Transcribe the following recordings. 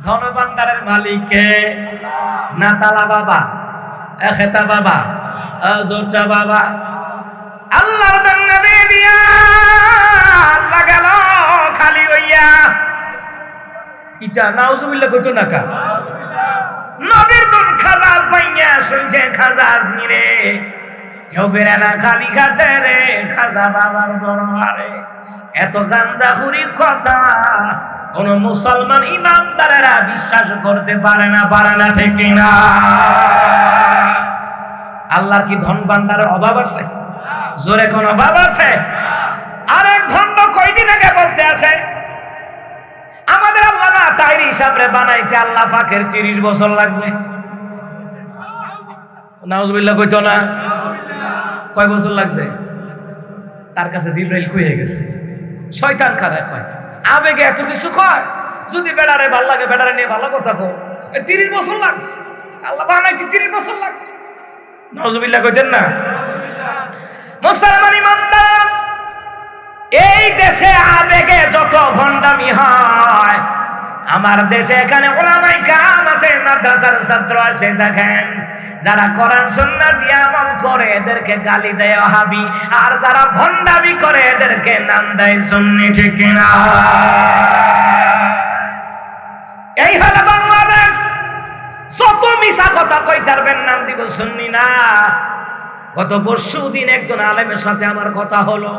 ধনভাণ্ডারের মালিক কে? না তালা বাবা, খেতা বাবা, জোরটা বাবা? আল্লাহর নবী দিয়া আল্লাহ গেল খালি হইয়া। কিটা নাউজুবিল্লাহ কইতো না কা? নবীর দুন খাজা পাইয়া শুনছে খাজা আজমিরে, কেউ ফেরে না খালি খাতে রে খাজা বাবার দরবারে। এত গাঞ্জাখুরি কথা কোন মুসলমান ইমানদারেরা বিশ্বাস করতে পারে না, ঠিক কিনা? আল্লাহর কি ধন ভাণ্ডারের অভাব আছে? জোরে কোন অভাব আছে? আরেক ভণ্ড কয়দিন আগে বলতে আছে আমাদের আল্লাহ না তাইরি হিসাবে বানাইতে আল্লাহ পাকের 30 বছর লাগছে। নাউজুবিল্লাহ কইতো না? কয় বছর লাগছে? তার কাছে জিবরাইল কইয়ে গেছে। শয়তান খারাপ হয়, আবেগে এত কিছু কয়। যদি বেড়ারে ভাল লাগে, বেড়ারে নিয়ে ভালো কথা কো, 30 বছর লাগছে আল্লাহ বানাইতে, 30 বছর লাগছে। নাউজুবিল্লাহ কইতেন না? মুসলমান ইমানদার, এই দেশে আবেগে যত ভণ্ডামি হয়, আমার দেশে এখানে ওলামায়ে কেরাম আছে, মাদ্রাসার ছাত্র আছে, দেখেন যারা কোরআন সুন্নাহ দিয়ে আমল করে এদেরকে গালি দেয় ওয়াহাবি, আর যারা ভণ্ডামি করে এদেরকে নাম দেয় সুন্নি, ঠিক কিনা? এই হলো বাংলাদেশ। যত মিছা কথা কইতারবেন নাম দিব সুন্নি না। গত পরশুদিন একজন আলেমের সাথে আমার কথা হলো,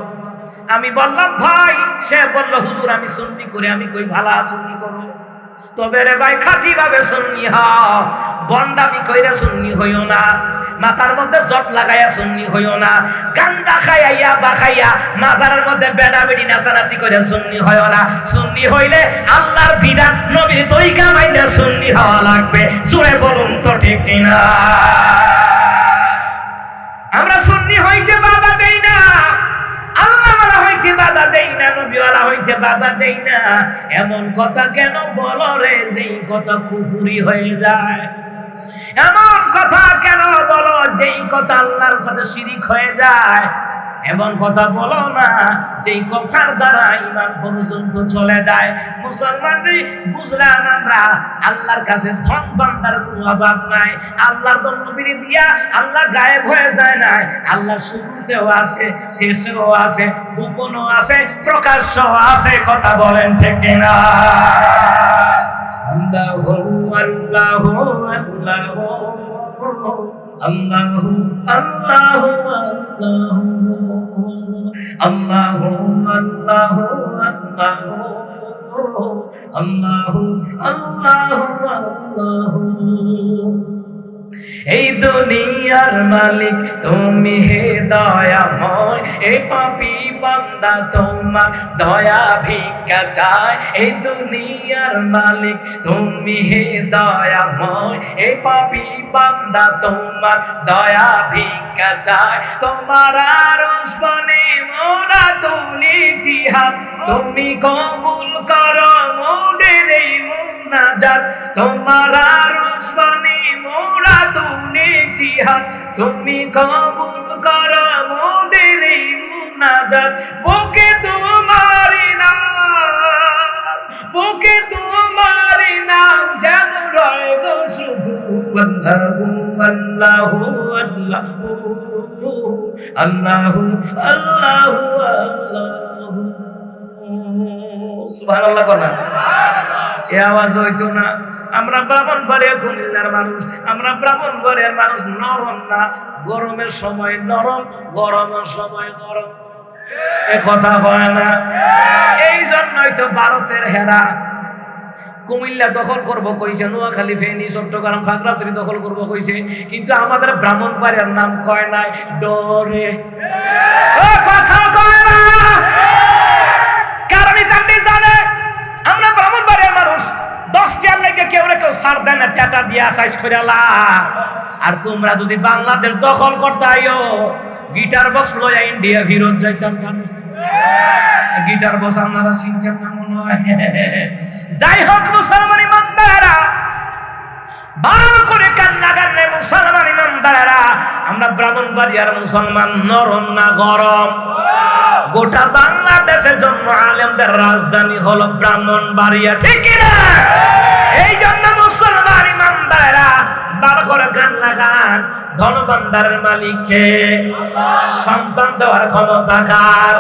আমি বললাম ভাই, সে বলল হুজুর আমি সুন্নি করি। আমি কই ভালো সুন্নি করো, তবে রে ভাই খাঁটি ভাবে সুন্নি হও, বন্ডামি কইরা সুন্নি হইও না, মাথার মধ্যে জট লাগাইয়া সুন্নি হইও না, গাঞ্জা খাইয়া বা খাইয়া মাজারের মধ্যে বেড়াবেড়ি নাচানাচি কইরা সুন্নি হইও না। সুন্নি হইলে আল্লাহর বিধান নবীর তরিকা মাইনা সুন্নি হওয়া লাগবে। জোরে বলুন তো ঠিক কিনা? আমরা সুন্নি হইতে বাধা দেই না, আল্লাহওয়ালা হইতে বাধা দেই না, নবীওয়ালা হইতে বাধা দেই না। এমন কথা কেন বলো রে যেই কথা কুফরি হয়ে যায়? এমন কথা কেন বলো যেই কথা আল্লাহর সাথে শিরিক হয়ে যায়? এমন কথা বলো না যেই কথার দ্বারা ঈমান পর্যন্ত চলে যায়। মুসলমানরা বুঝলাম আমরা আল্লাহর কাছে ধন ভাণ্ডার কোনো অভাব নাই। আল্লাহর নবীর দিয়া আল্লাহ গায়েব হয়ে যায় না। আল্লাহ শুরুতেও আছে, শেষেও আছে, গোপনও আছে, প্রকাশ্যও আছে। কথা বলেন ঠিক কিনা? আল্লাহু আল্লাহু আল্লাহু আল্লাহু আল্লাহু আল্লাহু আল্লাহু আল্লাহু আল্লাহু আল্লাহু। এই দুনিয়ার মালিক তুমি হে দয়াময়, এই পাপী বান্দা তোমার দয়া ভিক্ষা চায়। এই দুনিয়ার মালিক তুমি হে দয়াময়, এই পাপী বান্দা তোমার দয়া ভিক্ষা চায়। তোমার আরশ পানে মোরা তুলেছি হাত, তুমি কবুল করো মোদের এই মুনাজাত। তোমার আরশ পানে মোরা তুলেছি হাত, তুমি কবুল করো মোদের এই মুনাজাত। বুকে তোমারি নাম, বুকে তোমারি নাম যেন রয় গো শুধু। আল্লাহু আল্লাহু আল্লাহু আল্লাহু আল্লাহু। সুবহানাল্লাহ কনা এ আওয়াজ হইতো না। আমরা ব্রাহ্মণবাড়িয়া কুমিল্লার মানুষ, আমরা ব্রাহ্মণবাড়িয়ার মানুষ নরম না। গরমের সময় নরম, গরমের সময় গরম, এ কথা হয় না। এই জন্যই তো ভারতের হেরা কুমিল্লা দখল করব কইছে, নোয়াখালী, ফেনী, চট্টগ্রাম, খাগড়াছড়ি দখল করব কইছে, কিন্তু আমাদের ব্রাহ্মণবাড়িয়ার নাম কয় নাই, ডরে কথা কয় না। কারণ ইতান্ডি জানে আমরা ব্রাহ্মণবাড়িয়ার মানুষ 10 চেয়ার লেগে কেউ ছাড় দেয় না, টাটা দিয়া সাইজ করে লা। আর তোমরা যদি বাংলাদেশ দখল করতে আইও, গিটার বক্স লইয়া ইন্ডিয়া ফিরত যাইতাম। গিটার বক্স আপনারা চিনছেন না মনে হয়। যাই হোক মুসলমান ইমানদারেরা, ভালো করে কান্না কান্না মুসলমান ইমানদারেরা, আমরা ব্রাহ্মণবাড়িয়ার মুসলমান নরম না গরম? গোটা বাংলাদেশের জন্য আলেমদের রাজধানী হলো ব্রাহ্মণবাড়িয়া, ঠিক না? এই যে লাগান, ধনভান্ডারের মালিক কে? সন্তান দেওয়ার ক্ষমতা কার?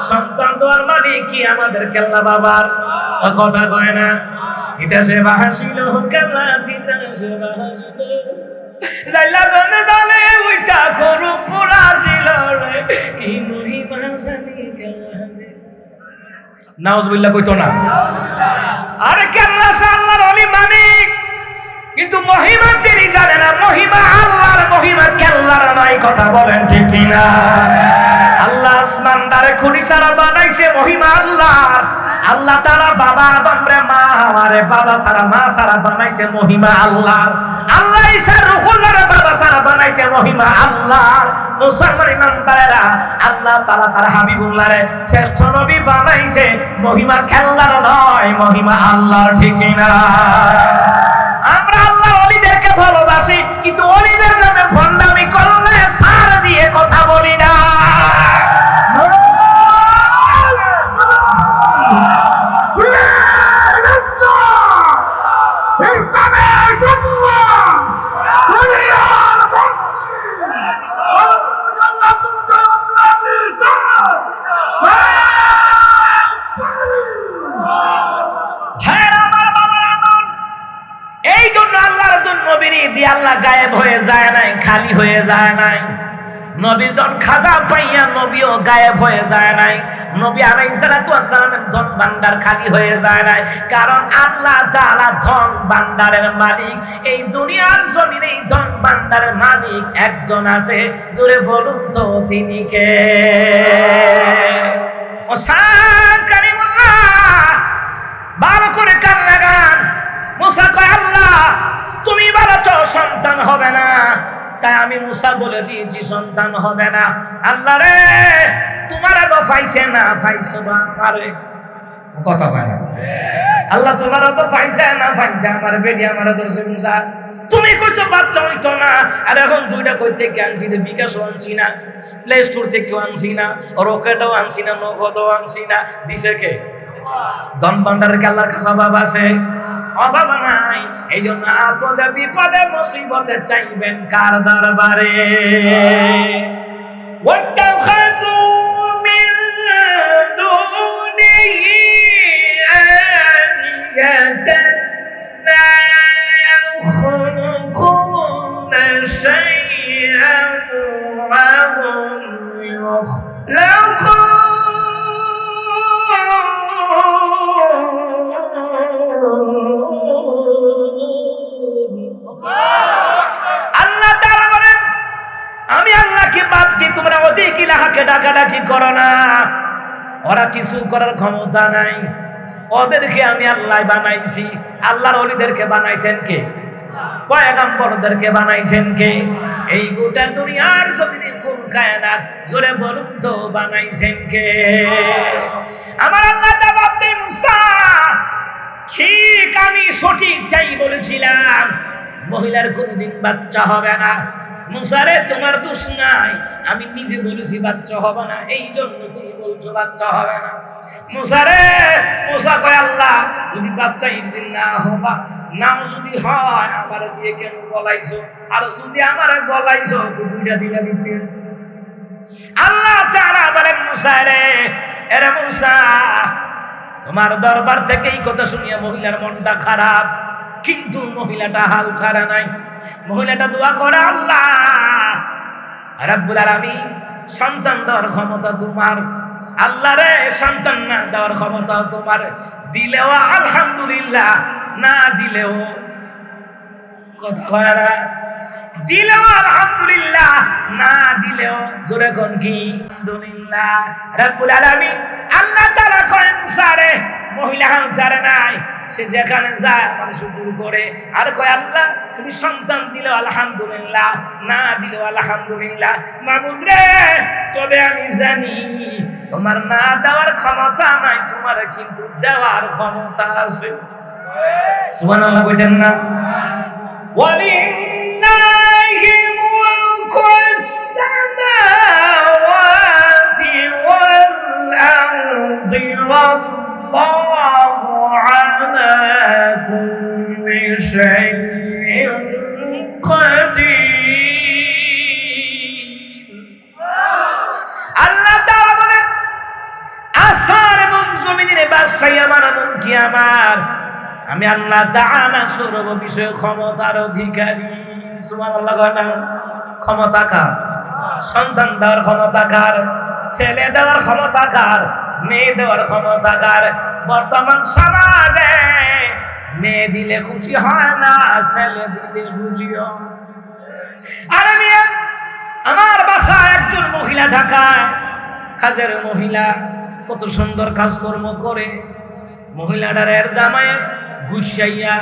সন্তান দেওয়ার মালিক কি আমাদের কেল্লা বাবার? কথা কয় না। ইতিহাসে বাহাসিল কেল্লা, ইতিহাসে বাহাসিল জাইলা দনে দলে উইটা খরু পুরা ছিল রে, কি মহিমা জানি কেল্লা। নাউজুবিল্লাহ কইতো না? আরে কেল্লা আল্লাহর ওলি মালিক, কিন্তু মহিমা তিনি জানে না। মহিমা আল্লাহর, মহিমা কেল্লার নাই। কথা বলেন ঠিক কিনা? আল্লাহ আসমানদারে খুঁটি ছাড়া বানাইছে, মহিমা আল্লাহর। আল্লাহ তাআলা বাবা আদমরে মা হাওয়ারে বাবা ছাড়া মা ছাড়া বানাইছে, মহিমা আল্লাহর। আল্লাহ ঈসা রূহুল্লাহরে বাবা ছাড়া বানাইছে, মহিমা আল্লাহর। মুসলমান ইমানদারেরা, আল্লাহ তাআলা তার হাবিবুল্লাহরে শ্রেষ্ঠ নবী বানাইছে, মহিমা কেল্লার নয়, মহিমা আল্লাহর। ঠিক কিনা? আমরা আল্লাহর ওলিদেরকে ভালোবাসি, কিন্তু ওলিদের নামে ভণ্ডামি করলে সার দিয়ে কথা বলি না। আল্লাহ গায়েব হয়ে যায় নাই, খালি হয়ে যায় নাই। নবীর ধন খাজা পাইয়া নবীও গায়েব হয়ে যায় নাই। নবী আলাইহিস সালাতু ওয়াস সালামের ধন ভান্ডার খালি হয়ে যায় নাই, কারণ আল্লাহ তাআলা ধন ভান্ডারের মালিক। এই দুনিয়ার জমিনে এই ধন ভান্ডারের মালিক একজন আছে, জোরে বলুন তো তিনি কে? মুসা কালিমুল্লাহ, ভালো করে কান লাগান। মুসা কয়, আল্লাহ তুমি বলেছো সন্তান হবে না, তাই আমি মুসা বলে দিয়েছি সন্তান হবে না। আল্লাহ রে, তোমারা তো পাইছে না, পাইছে বা আমারে? কথা কয় না? আল্লাহ তোমারা তো পাইছে না, পাইছে আমার বেটি আমারে ধরছে। মুসা তুমি কইছো বাচ্চা হইতো না, আর এখন দুইটা কই থেকে আনছি, বিকাশও আনছি না, প্লে স্টোর থেকেও আনছি না, রকেটও আনছি না, নগদও আনছি না। দিছে কে? ধন ভান্ডারের কি আল্লাহর কাছে অভাব আছে? অভাব নাই। এই জন্য আপদে বিপদে মুসিবতে চাইবেন কার দরবারে? ওয়াত্তাখাযু মিন দুনিহি আলিহাতান লা ইয়াখলুকুনা শাইআন ওয়া হুম ইয়াখলুকুন। আল্লাহ তাআলা বলেন, আমি আল্লাহকে বাদ দিয়ে তোমরা ওদের ইলাহাকে ডাকাডাকি করো না। ওরা কিছু করার ক্ষমতা নাই, ওদেরকে আমি আল্লাহ বানাইছি। আল্লাহর ওলিদেরকে বানাইছেন কে? পয়গম্বরদেরকে বানাইছেন কে? এই গোটা দুনিয়ার জমিনে কুল কায়নাত, জোরে বলুন তো বানাইছেন কে? আমার আল্লাহ জবাব দেয়, মুসা ঠিক আমি সঠিকটাই বলেছিলাম, মহিলার কোনদিন বাচ্চা হবে না। মুসা রে, তোমার দোষ নাই, আমি নিজে বলেছি বাচ্চা হবে না, এই জন্য তুমি বলছো বাচ্চা হবে না। মুসা রে, মুসা কয়, আল্লাহ যদি বাচ্চা ইদিন না হবা, নাও যদি হয় আমারে দিয়ে কেন বলাইছো? আর যদি আমারে বলাইছো তো দুইটা দিলা দিতে। আল্লাহ তাআলা বলেন, মুসা রে, এরে মুসা, তোমার দরবার থেকে এই কথা শুনিয়া মহিলার মনটা খারাপ, কিন্তু মহিলাটা হাল ছাড়া নাই। মহিলাটা দোয়া করে, আল্লাহ রাব্বুল আলামিন, সন্তান দেওয়ার ক্ষমতা তোমার। আল্লাহ রে, সন্তান না দেওয়ার ক্ষমতা তোমার। দিলেও আলহামদুলিল্লাহ, না দিলেও কথা হয় না। দিলেও আলহামদুলিল্লাহ, না দিলেও জোরে কোন কি আলহামদুলিল্লাহ। রাব্বুল আলামিন আল্লাহ তাআলা কয়, মুসা রে, মহিলা হাল ছাড়ে নাই, সে যেখানে যায় আমার শুকুর করে আর কয়, আল্লাহ তুমি সন্তান দিলেও আলহামদুলিল্লাহ, না দিলেও আলহামদুলিল্লাহ। মাবুদ রে, তবে আমি জানি তোমার না দেওয়ার ক্ষমতা নাই, তোমার কিন্তু দেওয়ার ক্ষমতা আছে। সুবহানাল্লাহ কইতেন না? ওয়ালিল্লাহি মুলকুস সামাওয়াতি ওয়াল আরদি ওয়াল্লাহু আলা কুল্লি শাইইন কাদির। আমার, আমি আল্লাহ তাআলা সর্ব বিষয়ে ক্ষমতার অধিকারী। সুবহানাল্লাহ। ক্ষমতা কার? সন্তান দেওয়ার ক্ষমতা কার? ছেলে দেওয়ার ক্ষমতা কার? মেয়ে দেওয়ার ক্ষমতা কার? বর্তমান সমাজে মেয়ে দিলে খুশি হয় না, ছেলে দিলে খুশি হয়। আরে মেয়ে, আমার বাসায় একজন মহিলা ঢাকায় কাজের মহিলা, কত সুন্দর কাজকর্ম করে। মহিলাটার এর জামায় গুসাইয়া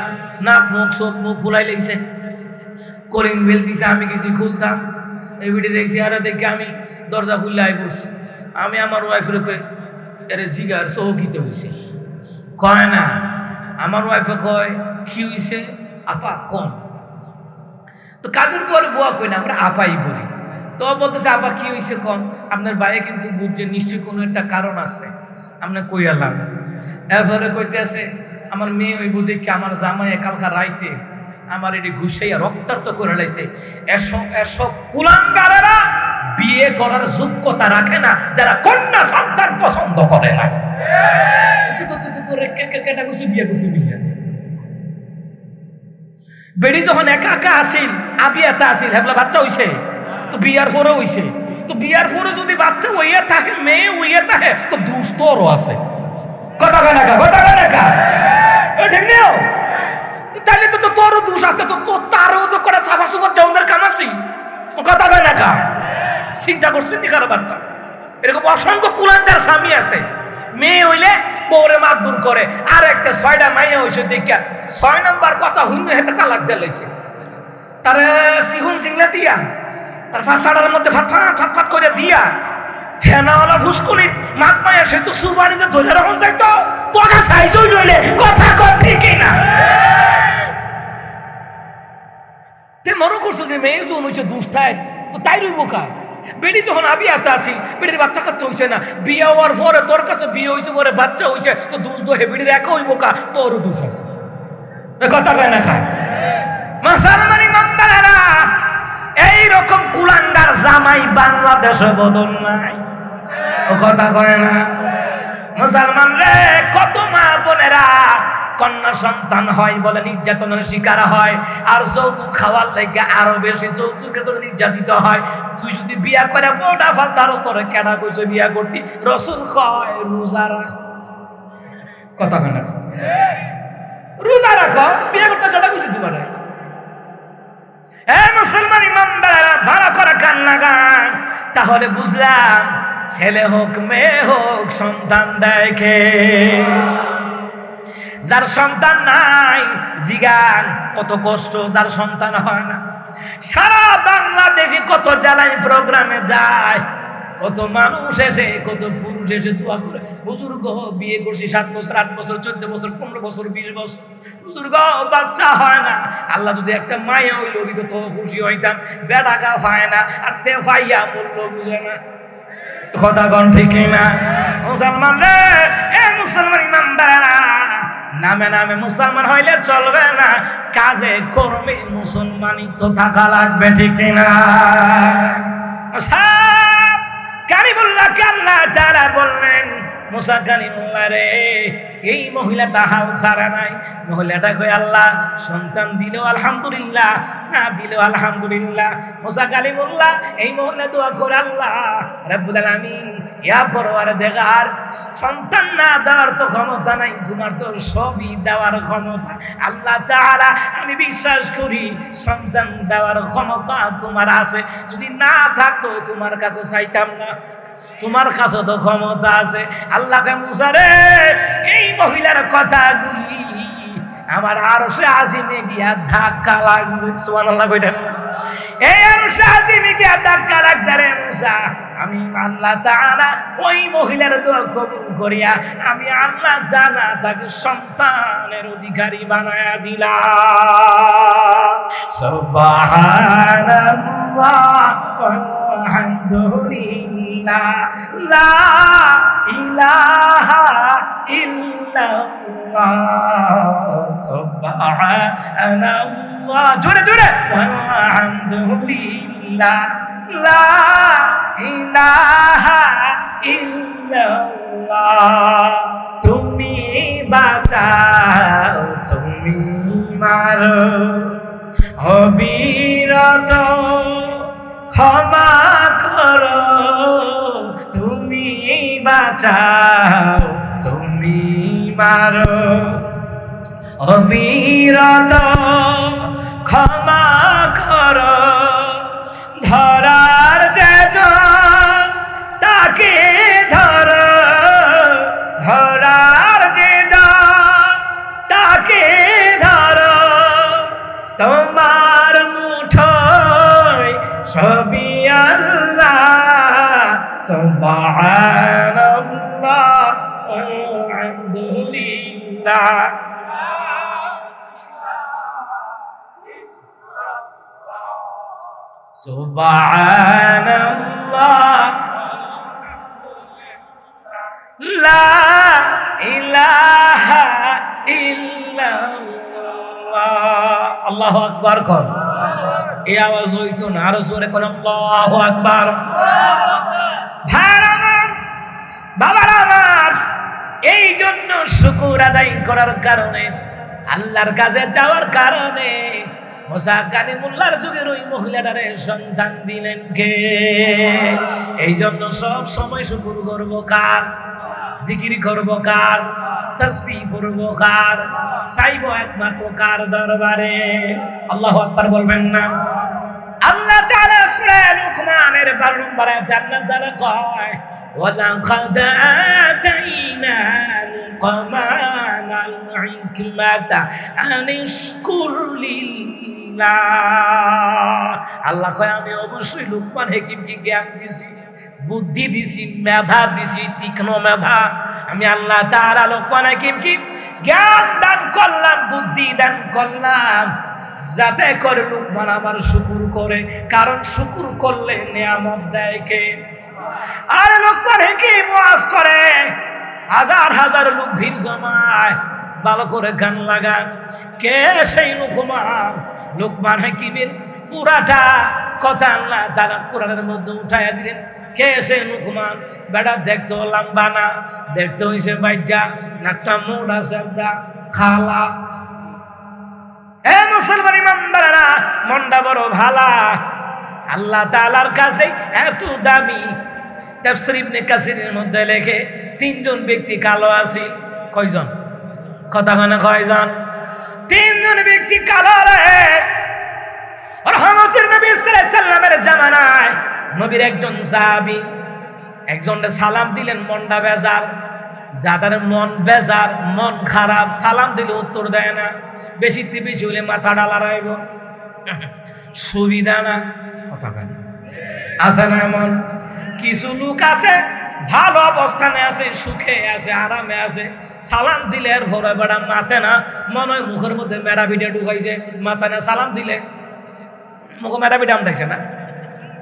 নাক মুখ চোখ মুখ ফুলাই লেগেছে, কলিং বেল দিছে, আমি কিছু খুলতাম, এই ভিডিও দেখছি। আরে দেখে আমি দরজা খুললে আই পড়ছি। আমি আমার ওয়াইফের কই, এর জিগার চৌকিতে হয়েছে। কয় না, আমার ওয়াইফে কয় কি হয়েছে আপা কন। তো কাজের পরে বুয়া কই না, আমরা আপাই বলি। তো বলতেছে আপা কি হয়েছে কন, আপনার বাইরে কিন্তু বুঝছে নিশ্চয়ই কোনো একটা কারণ আছে, আপনার কই আলাম। এরপরে কইতে আছে আমার মেয়ে ওই দেখে আমার জামাই কালকা রাইতে আমার এটি ঘুষাইয়া রক্তাক্ত করে লাইছে। এসব কুলাঙ্গারেরা বিয়ে করার যোগ্যতা রাখে না, যারা কন্যা সন্তান পছন্দ করে না। তোর কেটা কিছু বিয়ে করতে বিয়ে বেড়ি যখন একা একা আসিল, আবিয়াতে আসিল, হেবলা বাচ্চা হইছে, তো বিয়ার পরে হইছে। তো বিয়ার পরে যদি বাচ্চা হইয়া থাকে, মেয়ে হইয়া থাকে, তো দুস্তরও আছে। কথা কয় না কা, কথা কয় না কা, ঠিক নেও। তাহলে তো তোরও দোষ আছে, তো তোর তারও তো করে সাফা সুফার জঙ্গের কামাসি। কথা কয় না কা, চিন্তা করছেন নি কারবারটা? এরকম অসংখ্য কুলাঙ্গার স্বামী আছে, মেয়ে হইলে বউরে মারধর করে, আর একটা 6টা মাইয়া হইছে দেখা 6 নম্বর কথা হইলে হেতে তালাক দিয়ে লাইছে। তারে সিহুন সিংলা দিয়া, তার ফাঁসাটার মধ্যে ফাট ফাট করে দিয়া, ফেনাওয়ালা ফুসকুলিত মাত মাইয়া সে তো সুবাড়িতে ধরে রাখুন যাইতো। তোকে সাইজই নইলে কথা কর ঠিকই না। তে মনে করছো যে মেয়ে যখন হইছে দুষ্টায়, তো তাই রইব কা? বেড়ি যখন আবিয়াতে আসি, বেড়ির বাচ্চা কাচ্চা হইছে না, বিয়ে হওয়ার পরে তোর কাছে বিয়ে হইছে, পরে বাচ্চা হইছে, তো দোষ তো হে বেড়ির একা হইব কা? তোরও দোষ আছে। কথা কয় না খায় মুসলমান ইমানদারেরা, এইরকম কুলাঙ্গার জামাই বাংলাদেশে বদল নাই। ও কথা কয় না মুসলমান রে। কত মা বোনেরা কন্যা সন্তান হয় বলে নির্যাতনের শিকার হয়, আর যৌতুক খাওয়ার লাগে আরো বেশি যৌতুকের তো নির্যাতিত হয়। তুই যদি বিয়া করে বড়া ফাল, তার তোরে কেডা কইছে বিয়া করতি? রাসূল কয় রোজা রাখ। কথা কয় না, রোজা রাখো, বিয়া করতে কেডা কইছে তোমার? হ্যাঁ মুসলমান ইমানদারেরা, ভালো করে কান লাগান, তাহলে বুঝলাম ছেলে হোক মেয়ে হোক সন্তান দেখে। যার সন্তান নাই জিগান কত কষ্ট, যার সন্তান হয় না। সারা বাংলাদেশে কত জ্বালাই প্রোগ্রামে যায়, কত মানুষ এসে, কত পুরুষ এসে দোয়া করে, হুজুর গো বিয়ে করছি 7 বছর 8 বছর 14 বছর 15 বছর 20 বছর, হুজুর গো বাচ্চা হয় না। আল্লাহ যদি একটা মায়া হইল দিত তো খুশি হইতাম। বেড়া গা পায় না, আর তে ভাইয়া বললো বুঝে না। কথা কন ঠিক না মুসলমান রে? এ মুসলমান ইমানদারেরা, নামে নামে মুসলমান হইলে চলবে না, কাজে কর্মে মুসলমানই তো থাকা লাগবে, ঠিক না? কারিমুল্লাহকে আল্লাহ তাআলা বললেন, মুসা কালিমুল্লাহ রে, এই মহিলাটা হাল ছাড়া নাই। মহিলাটা কই আল্লাহ সন্তান দিলেও আলহামদুলিল্লাহ, না দিলেও আলহামদুলিল্লাহ। মুসা কালিমুল্লাহ এই মহিলা দোয়া করে, আল্লাহ রাব্বুল আলামিন, ইয়া পরওয়ারদিগার, সন্তান না দেওয়ার তো ক্ষমতা নাই, তোমার তো সবই দেওয়ার ক্ষমতা। আল্লাহ তাআলা আমি বিশ্বাস করি সন্তান দেওয়ার ক্ষমতা তোমার আছে, যদি না থাকতো তোমার কাছে চাইতাম না, তোমার কাছে তো ক্ষমতা আছে। আল্লাহকে মুসা রে, এই মহিলার কথাগুলি আমার আরশে আজিমে গিয়া ধাক্কা লাগছে। সুবহানাল্লাহ কইতেন, এই আরশে আজিমে গিয়া ধাক্কা লাগছে রে মুসা। আমি আল্লাহ তাআলা ওই মহিলার দোয়া কবুল করিয়া আমি আল্লাহ জানা তাকে সন্তানের অধিকারী বানায়া দিলাম। সুবহানাল্লাহ আলহামদুলিল্লাহ লা ইলাহা ইল্লাল্লাহ সুবহানাল্লাহ, জোরে জোরে, আলহামদুলিল্লাহ লা ইলাহা ইল্লাল্লাহ। তুমি বাঁচাও, তুমি মারো, অবিরত ক্ষমা করো, তুমি বাঁচাও, তুমি মারো, অবিরত ক্ষমা করো। ধরার যেজন তাকে ধরো, ধরার যেজন তাকে ধরো, তোমার মুঠোয় সবই আল্লাহ। সুবহানাল্লাহ আলহামদুলিল্লাহ। সুবহানাল্লাহ লা ইলাহা ইল্লাল্লাহ। আল্লাহু আকবার কোন এই আওয়াজ হইতো না, আরো জোরে কোন আল্লাহু আকবার। ভাইরা আমার, বাবারা আমার, এই জন্য শুকর আদায় করার কারণে, আল্লাহর কাছে যাওয়ার কারণে মুসা কালিমুল্লাহর যুগের ওই মহিলাটারে সন্তান দিলেন কে? এই জন্য সব সময় শুকর করব কার? জিকির করব কার? তাসবিহ করব কার? চাইব একমাত্র কার দরবারে? আল্লাহু আকবার বলবেন না? আল্লাহ তাআলা সূরা লুকমানের 12 নম্বর আয়াতে আল্লাহ তাআলা কয়, ওয়ালাকাদ আতাইনা লুকমানাল হিকমাতা আনিশকুর লিল্লাহ। আল্লাহ কয় আমি অবশ্যই লুকমান হাকিমকে জ্ঞান দিছি, বুদ্ধি দিছি, মেধা দিছি, তীক্ষ্ণ মেধা। আমি আল্লাহ তাআলা লুকমান হাকিমকে জ্ঞান দান করলাম, বুদ্ধি দান করলাম, যাতে করে লুকমান আমার শুকর করে। কারণ শুকর করলে নিয়ামত দেয় কে? আর লুকমান হাকিম ওয়াজ করে, হাজার হাজার লোক ভিড় জমায়, ভালো করে গান লাগান। কে সেই লুকমান? লুকমান হাকিমের পুরাটা কথা আল্লাহ তাআলা কোরআনের মধ্যে উঠাইয়া দিলেন। কে সেই লুকমান? বেটা দেখতে লম্বা না, দেখতে হইছে বাইজা, নাকটা মোড় আছে একটা খালা। এ মুসলমান ইমানদারেরা, মনটা বড় ভালা, আল্লাহ তাআলার কাছে এত দামি। তাফসীর ইবনে কাসিরের মধ্যে লেখে 3 জন ব্যক্তি কালো আছে। কয়জন? কথা হয় না? কয়জন? 3 জন ব্যক্তি কালো রে। রহমতের নবী সাল্লাল্লাহু আলাইহি সাল্লামের জামানায় নবীর একজন সাহাবী একজনকে সালাম দিলেন, মনটা বেজার, যাদের মন বেজার, মন খারাপ, সালাম দিলে উত্তর দেয় না, বেশি বেশি হলে মাথা ডালা রাইব, সুবিধা না। কথা কেন আছে না? এমন কিছু লোক আছে ভালো অবস্থানে আছে, সুখে আছে, আরামে আছে, সালাম দিলে এর ভরে বেড়া মাথে না, মনে হয় মুখের মধ্যে মেরা পিঠা ঢুকাইছে, মাথা না, সালাম দিলে মুখে মেরা পিঠা আমটাইছে না?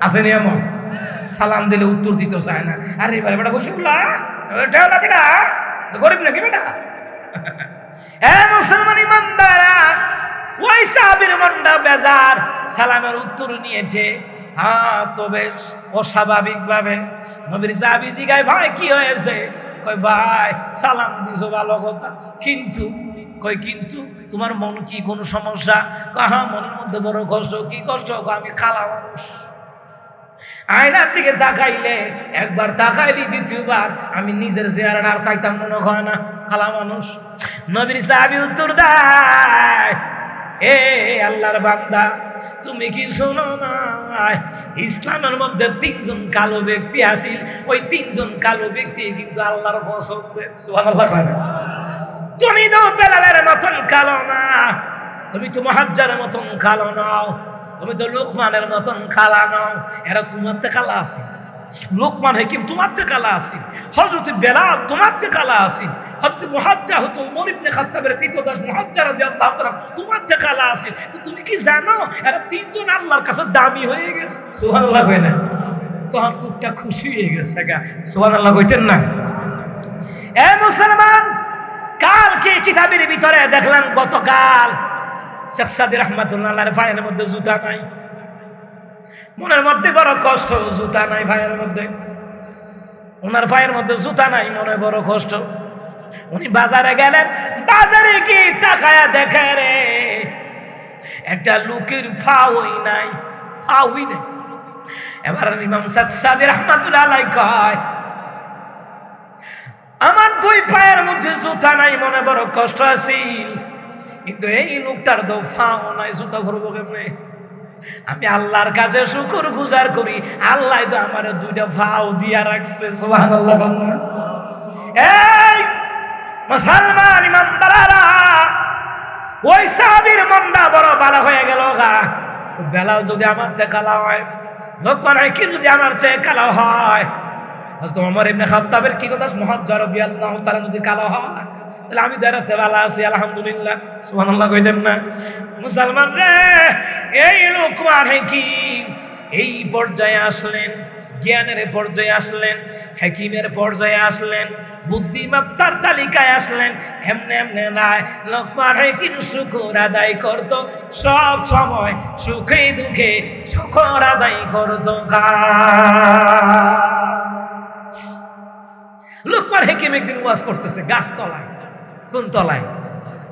আসেনি এমন? সালাম দিলে উত্তর দিতে চায় না। আরে এবারে বেটা বসে বললা বেটা গরিব নাকি বেটা? মুসলমান ইমানদারা, ওই সাহাবীর মনটা বেজার, সালামের উত্তর নিয়েছে। হ্যাঁ, তবে অস্বাভাবিক ভাবে নবীর সাহাবী জিগায়, ভাই কি হয়েছে? কই ভাই সালাম দিছো ভালো কথা, কিন্তু কিন্তু তোমার মন কি কোনো সমস্যা? হ্যাঁ, মনের মধ্যে বড় কষ্ট। কি কষ্ট? আমি খালা মানুষ, আয়নার দিকে তাকাইলে একবার তাকাইলি, দ্বিতীয়বার আমি নিজের চেহারাটা আর চাইতাম মনে হয় না, খালা মানুষ। নবীর সাহাবী উত্তর দেয়, এ আল্লাহর বান্দা, তুমি কি শোনো না? ইসলামের মধ্যে 3 জন কালো ব্যক্তি আছিল, ওই 3 জন কালো ব্যক্তি কিন্তু আল্লাহর পছন্দের। সুবহানাল্লাহ। তুমি তো বেলালের মতন কালো না, তুমি তো মুহাজ্জারের মতন কালো নাও, তুমি তো লোকমানের মতন কালা নাও। এরা তোমার তে কালা আছে, লোকমান হাকিম তোমার তে কালা আছে, হযরত বেলাল তোমার তে কালা আছে, হযরত মুহাজ্জা হতো ওমর ইবনে খাত্তাবের কৃতদাস মুহাজ্জা রাদিয়াল্লাহু তাআলা তোমার তে কালা আছে। তো তুমি কি জানো এরা 3 জন আল্লাহর কাছে দামি হয়ে গেছে? সুবহানাল্লাহ কই না? তখন মুখটা খুশি হয়ে গেছে গা। সুবহানাল্লাহ কইতেন না? এ মুসলমান, কালকে কিতাবের ভিতরে দেখলাম, গতকাল শেখ সাদী রহমাতুল্লাহ আলাইহির ভাইয়ের মধ্যে জুতা নাই, মনের মধ্যে বড় কষ্ট, জুতা নাই ভাইয়ের মধ্যে, ওনার ভাইয়ের মধ্যে জুতা নাই, মনে বড় কষ্ট। উনি বাজারে গেলেন, বাজারে কি তাকায়া দেখে রে একটা লোকের ফাওই নাই, ফাওই নাই। এবার ইমাম সাদি রাহমাতুল্লাহ আলাইহি কয়, আমার দুই পায়ের মধ্যে জুতা নাই, মনে বড় কষ্ট আছিল, কিন্তু এই লোকটার তো ফাও নাই, জুতা ভরবো কেমনে? আমি আল্লাহর কাছে শুকর গুজার করি, আল্লাহ তো আমার দুইটা ফাও দিয়া রাখছে। সুবহানাল্লাহ। এই মুসলমান ইমানদাররা, ওই সাহাবীর মনটা বড় ভালো হয়ে গেল গা। বেলাল যদি আমার চেয়ে কালো হয়, লোকমান হাকিম যদি আমার চেয়ে কালো হয়, হযরত ওমর ইবনে খাত্তাবের কিরদাস মুহাজ্জর রাদিয়াল্লাহু তাআলা যদি কালো হয়, তাহলে আমি দাঁড়াতে ভালো আছি, আলহামদুলিল্লাহ। সুবহানাল্লাহ কইতেন না? মুসলমান রে, এই লোকমান হাকিম এই পর্যায়ে আসলেন, জ্ঞানের পর্যায়ে আসলেন, হাকিমের পর্যায়ে আসলেন, বুদ্ধিমত্তার তালিকায় আসলেন। এমনি এমনি নাই, লোকমান হাকিম শুকর আদায় করত সব সময়, সুখে দুঃখে শুকর আদায় করত। লোকমান হাকিম একদিন ওয়াজ করতেছে গাছতলায়। কোন তলায়?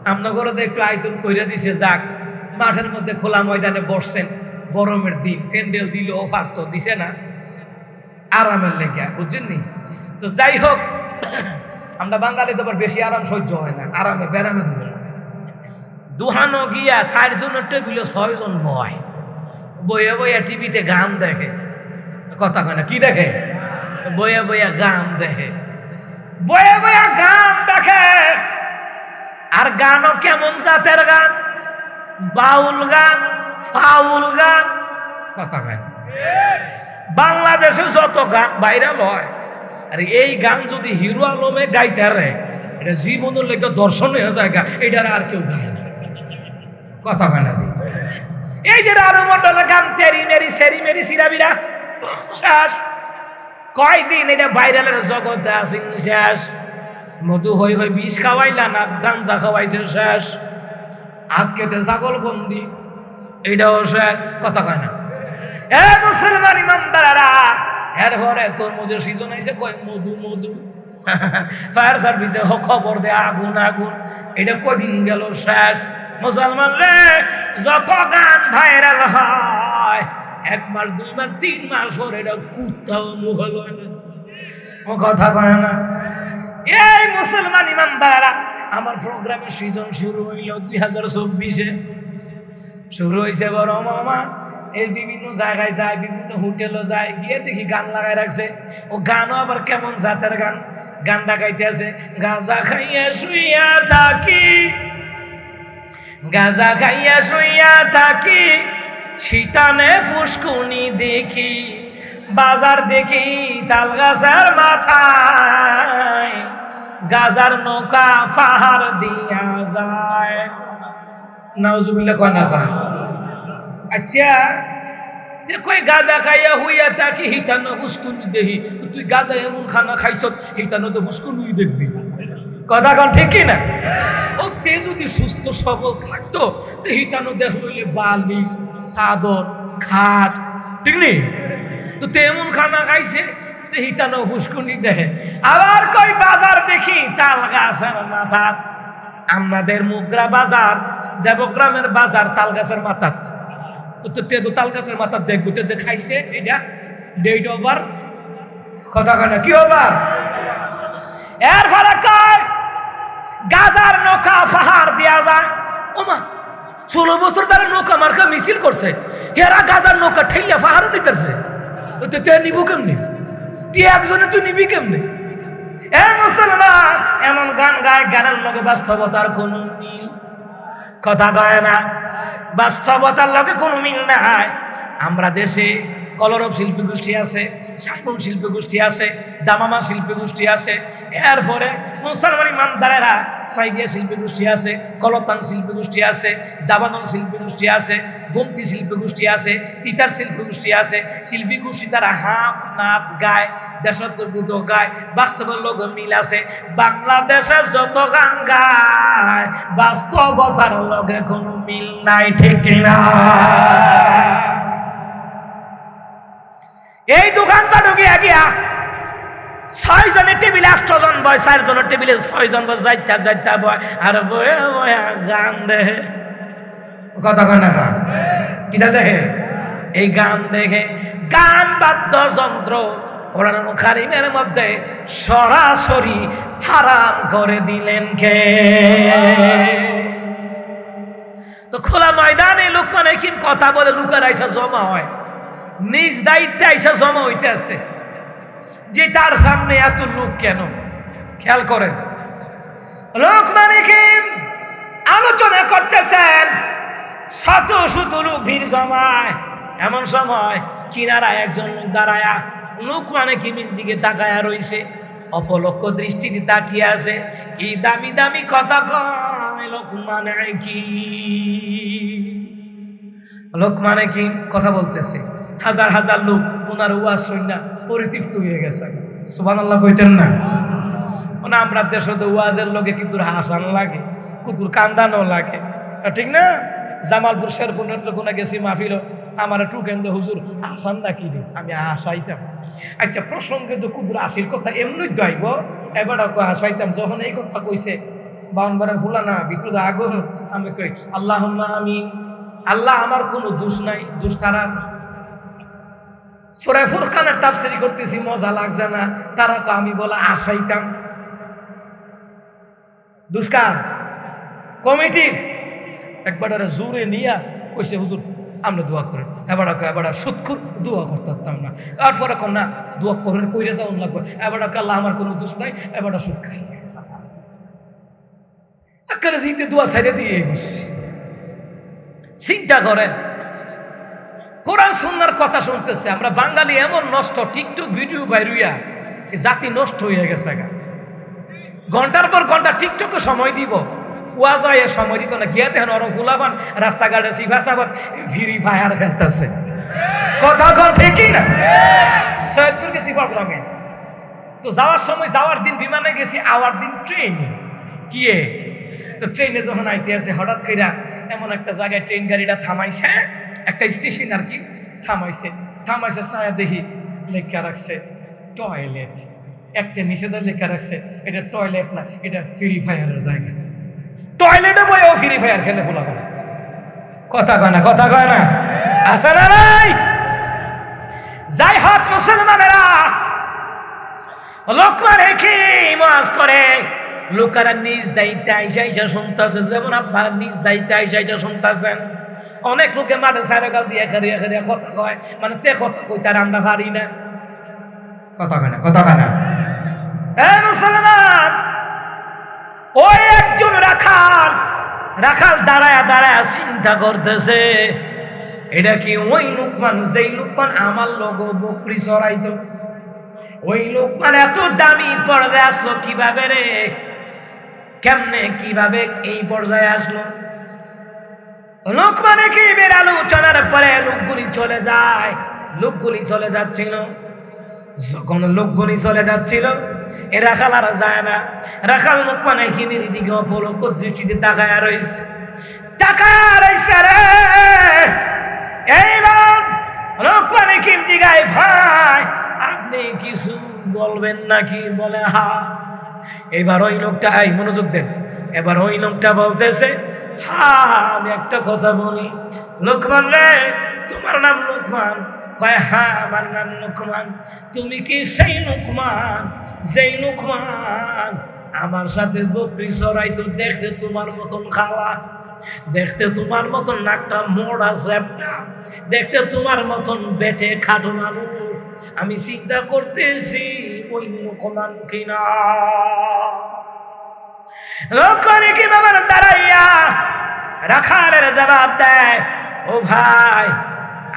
আমনগরে তো একটু আয়োজন কইরা দিছে, যাক মাঠের মধ্যে খোলা ময়দানে বসছেন, গরমের দিন, প্যান্ডেল দিল অফার তো দিছে না, আরামের লেগে, বুঝছেন নি? তো যাই হোক, আমরা বাঙালি তো আবার বেশি আরাম সহ্য হয় না, আরামে ব্যারামে ধরে দুহানো গিয়া 4 জনের টেবিলে 6 জন বয়, বইয়া বইয়া টিভিতে গান দেখে। কথা কয় না, কি দেখে? বইয়া বইয়া গান দেখে, বইয়া বইয়া গান দেখে। আর গানও কেমন জাতের গান? বাউল গান, ফাউল গান। কথা কয় না? বাংলাদেশে যত গান ভাইরাল হয়, আর এই গান যদি হিরো আলমে গাইতে রে, এটা জীবনের লেগে দর্শন হয়ে যায়, এটার আর কেউ গায় না। কথা কয় না? এই যে আরো মন্ডলের গান, তেরি মেরি সেরি মেরি সিরাবিরা, শেষ। কয়দিন এটা ভাইরালের জগতে আছে, শেষ। মধু হই হই বিষ খাওয়াইলা না, গাঞ্জা খাওয়াইছে, শেষ। আগ কেটে ছাগল বন্দি, এইটাও শেষ। কথা কয় না? এ মুসলমান ইমানদাররা, এরপরে তরমুজের সিজন আইছে, কয় মধু মধু, ফায়ার সার্ভিসে খবর দে আগুন আগুন, এটা কদিন গেল, শেষ। মুসলমান রে, যত গান ভাইরাল হয়, 1 মাস 2 মাস 3 মাস পরে এটা কুত্তাও মুখ হয় না। ও কথা কয় না? এই মুসলমান ইমানদাররা, আমার প্রোগ্রামের সিজন শুরু হইল 2024-এ, শুরু হয়েছে বড় মামা। এই বিভিন্ন জায়গায় যায়, বিভিন্ন হোটেলও যায়, গিয়ে দেখি গান লাগাই রাখছে। ও গানও আবার কেমন জাতের গান, গানটা গাইতে আছে, গাঁজা খাইয়া শুইয়া থাকি, গাঁজা খাইয়া শুইয়া থাকি, শীতানে ফুসকুনি দেখি, বাজার দেখি তাল গাছের মাথায়, গাজার নৌকা পাহাড় দিয়া যায়। নাউজুবিল্লাহ কয় না কয়? আচ্ছা, যে কই গাজা খাইয়া হইয়া তাকি হিতানো ফুসকুনি দেখি, তুই গাজা এমন খানা খাইছ, হিতানো তো ফুসকুনি দেখবি। কথা কন ঠিক কি না? ও তে যদি সুস্থ সবল থাকতো, তো হিতানো দেখ লইলে বালিশ, চাদর, খাট, ঠিক নেই? তো তেমন খানা খাইছে, তো হিতানো ফুসকুনি দেখে। আবার কই বাজার দেখি তাল গাছের মাথা। আমাদের মুগরা বাজার, দেবগ্রামের বাজার তাল গাছের মাথা। তো তে তো তাল গাছের মাথা দেখবো, তে যে খাইছে এটা ডেট ওভার। কথা কয় না? কি ওভার? এর ফলে কয় গাজার নৌকা পাহাড় দেয়া যায়। ওমা, 16 বছর যারা নৌকা মার্কা মিছিল করছে, এরা গাজার নৌকা ঠেইয়া পাহাড় নিতেছে। তে নিব কেমনি? তুই একজনে তুই নিবি কেমনি? এ মুসলমান, এমন গান গায়, গানের লগে বাস্তবতার কোনো মিল। কথা কয় না? বাস্তবতার লগে কোনো মিল নাই। আমরা দেশে কলরব শিল্পী গোষ্ঠী আছে, সাইমন শিল্পী গোষ্ঠী আছে, দামামা শিল্পী গোষ্ঠী আছে, এরপরে মুসলমান ইমানদারেরা সাইদিয়া শিল্পী গোষ্ঠী আছে, কলতান শিল্পী গোষ্ঠী আছে, দাবানন শিল্পী গোষ্ঠী আছে, গোমতি শিল্পী গোষ্ঠী আছে, তিতার শিল্পী গোষ্ঠী আছে। শিল্পী গোষ্ঠী তারা হাঁপ নাচ গায়, দেশাত্মবোধ গায়, বাস্তবের লোক মিল আছে। বাংলাদেশে যত গান গায়, বাস্তবতার লগে কোনো মিল নাই, ঠিক কিনা? এই দোকানপাট গিয়া গিয়া 6 জনের টেবিলে 8 জন বয়, 4 জনের টেবিলে 6 জন বয়, যাইতা বয়, আর বয়ে বয়ে গান দেখে। কথা কয় না কিটা দেখে? এই গান দেখে। গান বাদ্যযন্ত্র কোরআন কারীমের মধ্যে সরাসরি হারাম করে দিলেন কে? তো খোলা ময়দানে লোকমান হাকিম কথা বলে, লোকের আইসা জমা হয়, নিজ দায়িত্বে আইসা জমা হইতে আছে যে তার সামনে এত লোক কেন? খেয়াল করেন, লোকমান হাকিম আলোচনা করতেছেন, শত শত লোক ভিড় জমায়। এমন সময় কিনারায় একজন লোক দাঁড়ায়া লোকমান হাকিমের দিকে তাকায়া রইছে, অপলক্ষ দৃষ্টিতে তাকিয়ে আছে। এই দামি দামি কথা কয় লোকমান হাকিম। লোকমান হাকিম কথা বলতেছে, হাজার হাজার লোক ওনার ওয়াজ শুনে পরিতৃপ্ত হয়ে গেছে। সুবহানাল্লাহ কইতেন না? মানে আমরা দেশে তো ওয়াজের লোকে কিন্তু হাসান লাগে, কুতুর কান্দানো লাগে, ঠিক না? জামালপুর শেরপুর নেত্রকোনা গেছি মাহফিল, আমার টুকেন্দ্র হুজুর হাসান না কি রে, আমি হাসাইতাম। আচ্ছা, প্রসঙ্গে তো কুতুর আসির কথা এমনি দাইব, এবার হাসাইতাম। যখন এই কথা কইছে বাউনবারে ভুলা না ভিতরে আগুন, আমি কই আল্লাহুম্মা আমিন। আল্লাহ আমার কোনো দোষ নাই, দোষ কারার? সূরা ফুরকানের তাফসীর করতেছি, মজা লাগছে না? তারা আমি বলা আসাইতাম, দুষ্কার কমিটির একবার জোরে নিয়া কইছে হুজুর আমরা দোয়া করেন। এবার সুৎখুর দোয়া করতাম না, তারপরে কম না দোয়া করেন, কইরে যাওয়ান লাগবে। এবার আল্লাহ আমার কোনো দোষ নাই, এবার সুদ খাই একেবারে জিতে দোয়া ছাইড়ে দিয়ে গেছি। চিন্তা করেন, কোরআন সুন্নাহর কথা শুনতেছে, আমরা বাঙালি এমন নষ্ট, টিকটক ভিডিও বাইরুইয়া জাতি নষ্ট হয়ে গেছে। ঘন্টার পর ঘন্টা টিকটকে সময় দিব, ওয়াজ হয় সময় দিত না। গিয়া দেখেন ওরা গুলাবান রাস্তাঘাটে সিফাসাবাদ ফ্রি ফায়ার খেলতেছে। কথা কন ঠিকই না? সৈয়দপুর গেছি প্রোগ্রামে, তো যাওয়ার সময়, যাওয়ার দিন বিমানে গেছি, আওয়ার দিন ট্রেনে। কিয়ে তো ট্রেনে যখন আইতে আছে, হঠাৎ কইরা এমন একটা জায়গায় ট্রেন গাড়িটা থামাইছে, একটা স্টেশন আর কি, থামাইছে ছায়া দেখি লেখা রাখছে টয়লেট। একটা নিষেধের লেখা রাখছে এটা টয়লেট না, এটা ফ্রি ফায়ারের জায়গা। টয়লেটে বইও ফ্রি ফায়ার খেলে বলা বলে। কথা কয় না? কথা কয় না? আছে না নাই? যাই হোক মুসলমানেরা, লোকমান হাকিম ওয়াজ করে, লোকেরা নিজ দায়িত্বে আইসা শুনতেছে, যেমন আপনারা নিজ দায়িত্বে আইসা শুনতেছেন। অনেক লোকে মাঠে সাইরেগাল দিয়ে খারিয়া খারিয়া কথা কয়, মানে তে কথা কই তার আমরা পারি না। কথা কয় না? কথা কয় না? মুসলমান, ওই একজন রাখাল দাঁড়ায়া চিন্তা করতেছে, এটা কি ওই লোকমান যেই লোকমান আমার লগো বকরি চড়াইতো? ওই লোকমান এত দামি পর্যায়ে আসলো কিভাবে রে? কেমনে কিভাবে এই পর্যায়ে আসলো? লোকমান হাকিমের আলোচনার পরে লোকগুলি চলে যাচ্ছিল। যখন লোকগুলি চলে যাচ্ছিল, এ রাখাল আর যায় না। রাখাল লোকমান হাকিমের দিকে অপলক্ষ দৃষ্টিতে তাকায়া রইছে রে। এইবার লোকমান হাকিম জিগায়, ভাই আপনি কিছু বলবেন নাকি? বলে হা। এবার ওই লোকটা, মনোযোগ দেন, এবার ওই লোকটা বলতেছে, হ্যাঁ আমি একটা কথা বলি। লোকমান রে, তোমার নাম লোকমান? কয় হ্যাঁ আমার নাম লোকমান। তুমি কি সেই লোকমান যেই লোকমান আমার সাথে বকরি চড়াইতো? দেখতে তোমার মতন খালা, দেখতে তোমার মতন নাকটা মোড়া চ্যাপটা, দেখতে তোমার মতন বেটে খাটো মানুষ। আমি চিন্তা করতেছি ওই লোকমান কিনা। লোকরে কি বাবার দাঁড়াইয়া রাখালের জবাব দেয়, ও ভাই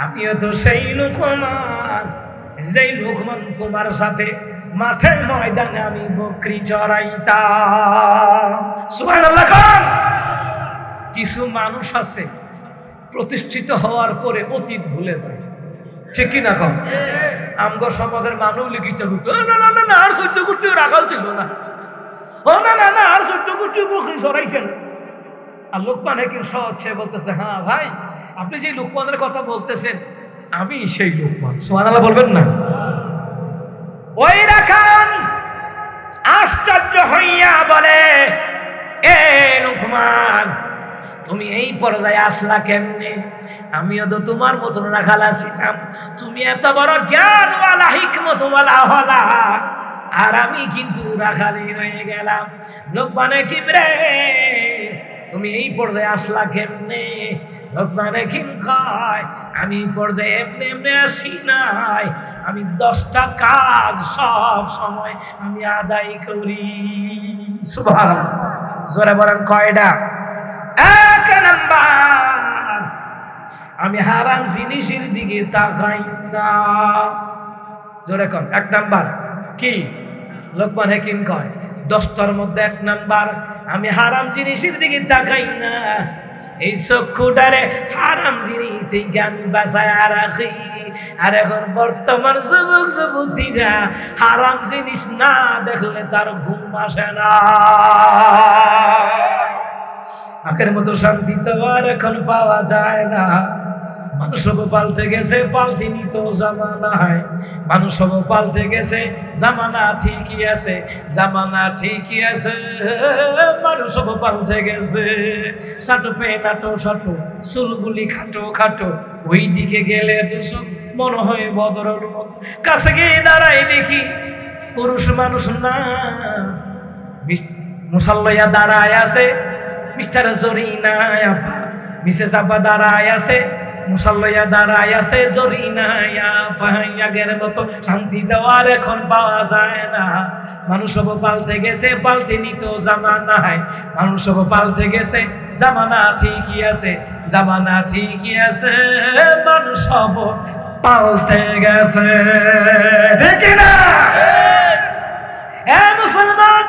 আমিও তো সেই লোকমান যেই লোকমান তোমার সাথে মাঠে ময়দানে আমি বকরি চড়াইতাম। সুবহানাল্লাহ। কিছু মানুষ আছে প্রতিষ্ঠিত হওয়ার পরে অতীত ভুলে যায়, ঠিক কি না? কম আমগো সমাজের মানুষ লিখিত হইতো, না আর 14 কোটি রাখাল ছিল না, না আর 14 কোটি বকরি চড়াইছেন। আর লোকমান হাকিম সহজে বলতেছে, হ্যাঁ ভাই আপনি যে লোকমানের কথা বলতেছেন আমি সেই লোকমান। সুবহানাল্লাহ বলবেন না? ওই রাখাল আশ্চর্য হইয়া বলে, এ লুকমান, তুমি এই পর্যায়ে আসলা কেমনে? আমিও তো তোমার মতন রাখালা ছিলাম, তুমি এত বড় জ্ঞানওয়ালা হিকমতওয়ালা হলা, আর আমি কিন্তু রাখালি রয়ে গেলাম। লোকমান হাকিম রে, তুমি এই পর্যায়ে আসলা কেমনে? লোকমান হাকিম কয়, আমি এই পর্যায়ে এমনি এমনি আসি নাই, আমি 10টা কাজ সব সময় আমি আদায় করি। সুবহানাল্লাহ, জোরে বলেন কয়টা? এক নাম্বার, আমি হারাম জিনিসের দিকে তাকাই না। জোরে কন, 1 নাম্বার কি? লোকমান হাকিম কয় 10টার মধ্যে 1 নাম্বার, আমি হারাম জিনিসের দিকে তাকাই না। এই চক্ষুটারে হারাম জিনিস থেকে আমি বাঁচায় রাখি। আর এখন বর্তমান যুবক যুবতীরা হারাম জিনিস না দেখলে তার ঘুম আসে না। আগের মতো শান্তি তো আর এখন পাওয়া যায় না। মানুষ সব পাল্টে গেছে, পাল্টেনি তো জামানায়। মানুষ সব পাল্টে গেছে, জামানা ঠিকই আছে, জামানা ঠিকই আছে, মানুষ সব পাল্টে গেছে। সাটো পে নাটো সাটো, চুলগুলি খাটো খাটো, ওই দিকে গেলে দুশো মনে হয় ভদ্রলোক, কাছে গিয়ে দাঁড়াই দেখি পুরুষ মানুষ না, মুসাল্লাইয়া দাঁড়ায় আছে, মিস্টার জরিনা আপা, মিসেস আপা দাঁড়ায় আছে, মুসাল্লাইয়া দাঁড়ায় আছে, জরিনা আপা। আগের মতো শান্তি দেওয়ার এখন পাওয়া যায় না। মানুষ সব পাল্টে গেছে, পাল্টেনি তো জামানায়। মানুষ সব পাল্টে গেছে, জামানা ঠিকই আছে, জামানা ঠিকই আছে, মানুষ সব পাল্টে গেছে। ঠিক না? এ মুসলমান,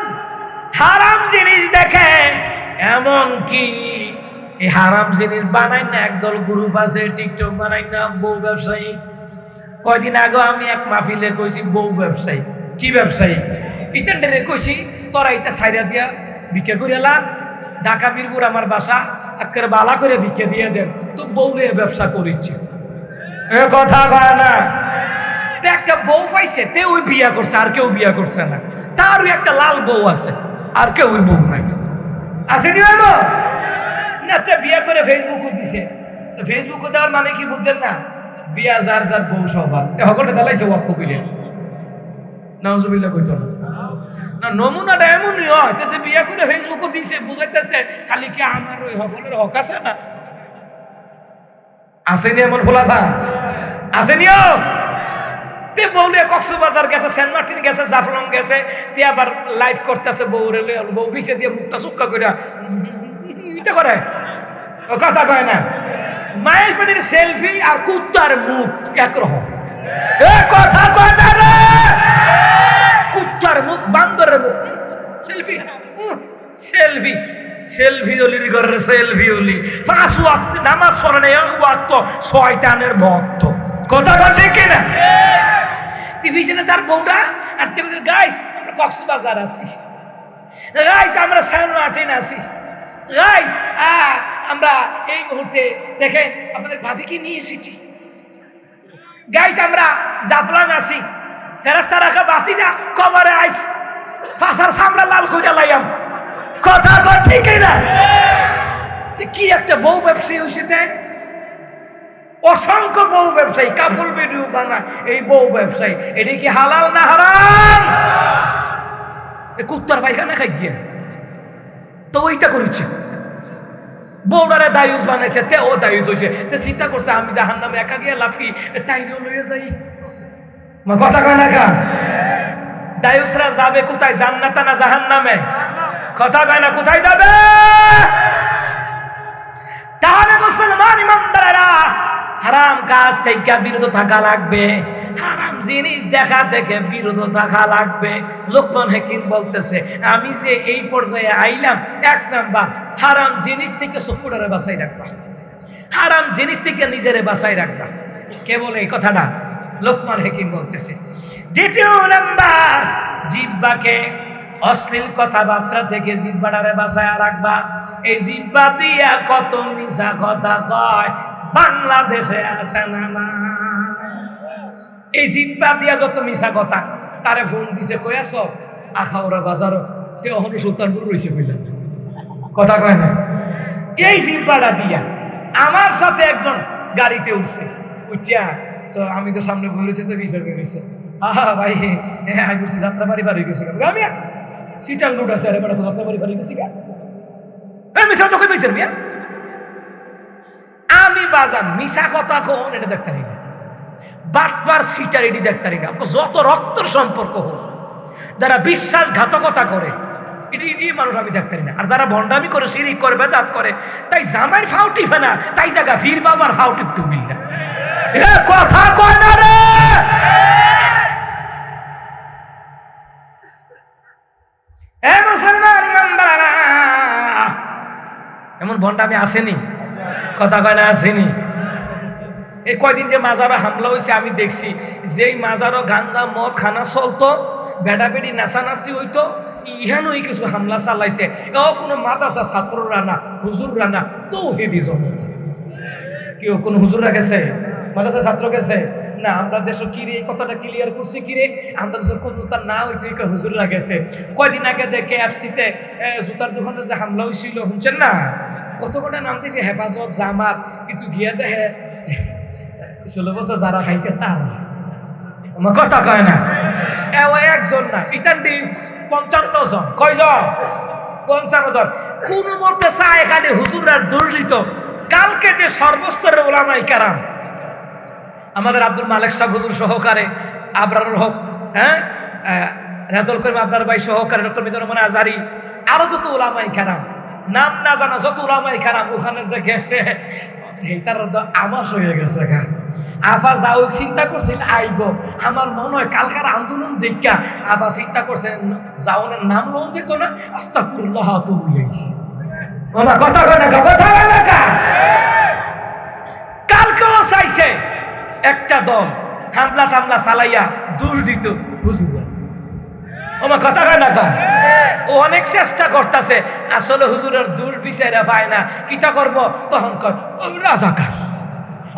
হারাম জিনিস দেখে, এমন কি এই হারাম জিনিস বানাই না একদল গ্রুপ আছে, টিকটক বানাই না বউ ব্যবসায়ী। কয়দিন আগে আমি এক মাহফিলে কইছি বউ ব্যবসায়ী। কি ব্যবসায়ী? ইতানডারে কইছি, তোরা ইতা ছাইরা দিয়া ভিক্ষা করিলা, ঢাকা মিরপুর আমার বাসা, একের বালা করে ভিক্ষা দিয়ে দেন, তো বউ নিয়ে ব্যবসা করিচ্ছে। এ কথা কয় না। একটা বউ পাইছে, তে ওই বিয়া করছে, আর কেউ বিয়া করছে না। তারও একটা লাল বউ আছে, আর কেউ ওই বউ নাই। আসেনি বাবা না? বিয়া করে ফেসবুকও দিছে। ফেসবুকও দেওয়ার মানে কি বুঝছেন না? বিয়া যার যার বউ সবার সকলটা দালাইছে ওয়াক্ফ করে। নাউজুবিল্লাহ কইতো না। না, নমুনাটা এমনই হয়, যে বিয়া করে ফেসবুকও দিছে, বুঝাইতেছে খালি কি আমার ওই সকলের হক আছে না? আসেনি এমন ফোলাফা? আসেনিও? তে বউলে কক্সবাজার গেছে, সেন্ট মার্টিন গেছে, জাফলং গেছে, তে আবার লাইভ করতেছে বউরে, বউ পিছে দিয়ে মুখটা চুক্কা করে ইটা করে। ও কথা কয় না। মায়ের পেটের সেলফি আর কুত্তার মুখ একরকম। এ কথা কয় না রে। কুত্তার মুখ, বান্দরের মুখ, সেলফি, সেলফি, সেলফি ওলির ঘরে সেলফি ওলি। 5 ওয়াক্ত নামাজ পড়ে না, 1 ওয়াক্ত শয়তানের ভক্ত। কথা ঠিক কিনা? টিভিশনে তার বউটা আর গাইস আমরা কক্সবাজার আছি, গাইস আমরা সেন্ট মার্টিন আছি, গাইস আমরা এই মুহূর্তে দেখেন আপনাদের ভাবিকে নিয়ে এসেছি, গাইস আমরা জাফলং আছি, ফেরেশতা রাখা বাতিজা কবরে আইস, ফাসার সামরা লাল কইরা লাইয়াম। কথা কয় ঠিক না? কি একটা বউ ব্যবসায়ী হইছে। অসংখ্য বউ ব্যবসায়ী কাপড় ভিডিও বানায়, এই বউ ব্যবসায়ী। এটা কি হালাল না হারাম? কুত্তার পায়খানা খাই গিয়া তো ওইটা করেছে, বউডারে দায়ুস বানাইছে, তে ও দায়ুস হয়েছে, তে চিন্তা করছে আমি জাহান্নামে একা গিয়া লাফি তাইরেও লইয়া যাই। কথা কয় না কা? দায়ুসরা যাবে কোথায়? জান্নাতে না জাহান্নামে? কথা কয় না, কোথায় যাবে? তাহলে মুসলমান ইমানদারেরা হারাম কাজ থেকে বিরত থাকা লাগবে, হারাম জিনিস দেখা থেকে বিরত থাকা লাগবে। লোকমান হাকিম বলতেছে, আমি যে এই পর্যায়ে আইলাম, 1 নাম্বার হারাম জিনিস থেকে চক্ষুটারে বাঁচাই রাখবা, হারাম জিনিস থেকে নিজেরে বাঁচাই রাখবা। কে বলে এই কথাটা? লোকমান হাকিম বলতেছে। 2 নাম্বার, জিহ্বাকে অশ্লীল কথাবার্তা থেকে জিহ্বাটারে বাঁচায়া রাখবা। এই জিহ্বা দিয়া কত মিছা কথা কয় বাংলাদেশে আছে না? এই জিহ্বা দিয়া যত মিছা কথা, তারে ফোন দিছে, কইয়াছ আখাউড়া বাজারও তে অহনো সুলতানপুর রয়েছে বুঝলেন, কথা কয় না। এই জিব্বাটা দিয়া আমার সাথে একজন গাড়িতে উঠছে, উঠিয়া তো আমি তো সামনে বই রয়েছে, তো বিচার বেরিয়েছে, আহা ভাই হ্যাঁ আমি বলছি যাত্রাবাড়ি বাড়ি গেছি আমি সিটাং রুট আছে, আরে বেটা যাত্রাবাড়ি বাড়ি গেছি মিশা তো কই পাইছেন মিয়া। আমি বাজান মিশা কথা কোন এটা দেখতারি না, বাটপার সিটার এটি দেখতারি না। যত রক্তর সম্পর্ক হোক, যারা বিশ্বাসঘাতকতা করে এটি মানুষ আমি দেখতারি না। আর যারা ভণ্ডামি করে, শিরিক করে, বেদাত করে, তাই জামাইয়ের ফাও টিপে না, তাই জায়গা ফির বাবার ফাও টিপতে মিল না। কথা কয় না রে। এমন ভণ্ডামি আসেনি, কথা কয় না আসেনি। এই কয়দিন যে মাজারও হামলা হয়েছে আমি দেখছি, যেই মাজারও গাঞ্জা মদ খানা চলতো, বেড়া বেড়ি নাচানাচি হইতো, ইহানই কিছু হামলা চালাইছে। এও কোনো মাদ্রাসা ছাত্ররা না, হুজুররা না, তৌহিদি জনতা। কেউ কোনো হুজুররা গেছে, মাদ্রাসা ছাত্র গেছে না। আমরা দেশ কিরে এই কথাটা ক্লিয়ার করছি, কিরে আমরা দেশের কোন তার না হইতো হুজুররা গেছে। কয়দিন আগে যে KFC-তে জুতার দোকানে যে হামলা হয়েছিল শুনছেন না, কত কটা নাম দিয়েছে হেফাজত, জামাত, কিন্তু গিয়ে দেখে 16 বছর যারা খাইছে তারা। আমার কথা কয় না, একজন না, ইতান 55 জন। কয়জন? 55 জন। কোন মতে চা এখানে হুজুররা দুর্নীত। কালকে যে সর্বস্তরের ওলামায়ে কেরাম, আমাদের আব্দুল মালিক সাহেব হুজুর সহকারে, আবরারুল হক, হ্যাঁ রেজাউল করিম আবরার ভাই সহকারে, ডক্টর মিজানুর রহমান আজহারী, আরো যত ওলামায়ে কেরাম, নাম না জানা যত ওলামায়ে কেরাম ওখানে যে গেছে, তার আমাস হয়ে গেছে গা। আফা যাও চিন্তা করছেন আইব, আমার মনে হয় কালকার আন্দোলন দেখা আফা চিন্তা করছেন যাওনের নাম লোন দিত না, আস্তাগফিরুল্লাহ তুবুই। ওনা কথা কয় না, কথা কয় না। কালকেও চাইছে একটা দল হামলা টামলা চালাইয়া দূর দিত হুজুর। আমার কথা কয় না, ও অনেক চেষ্টা করতেছে, আসলে হুজুরের দূর বিচারা পায় না। কিতা করব তখন কয় ও রাজাকার,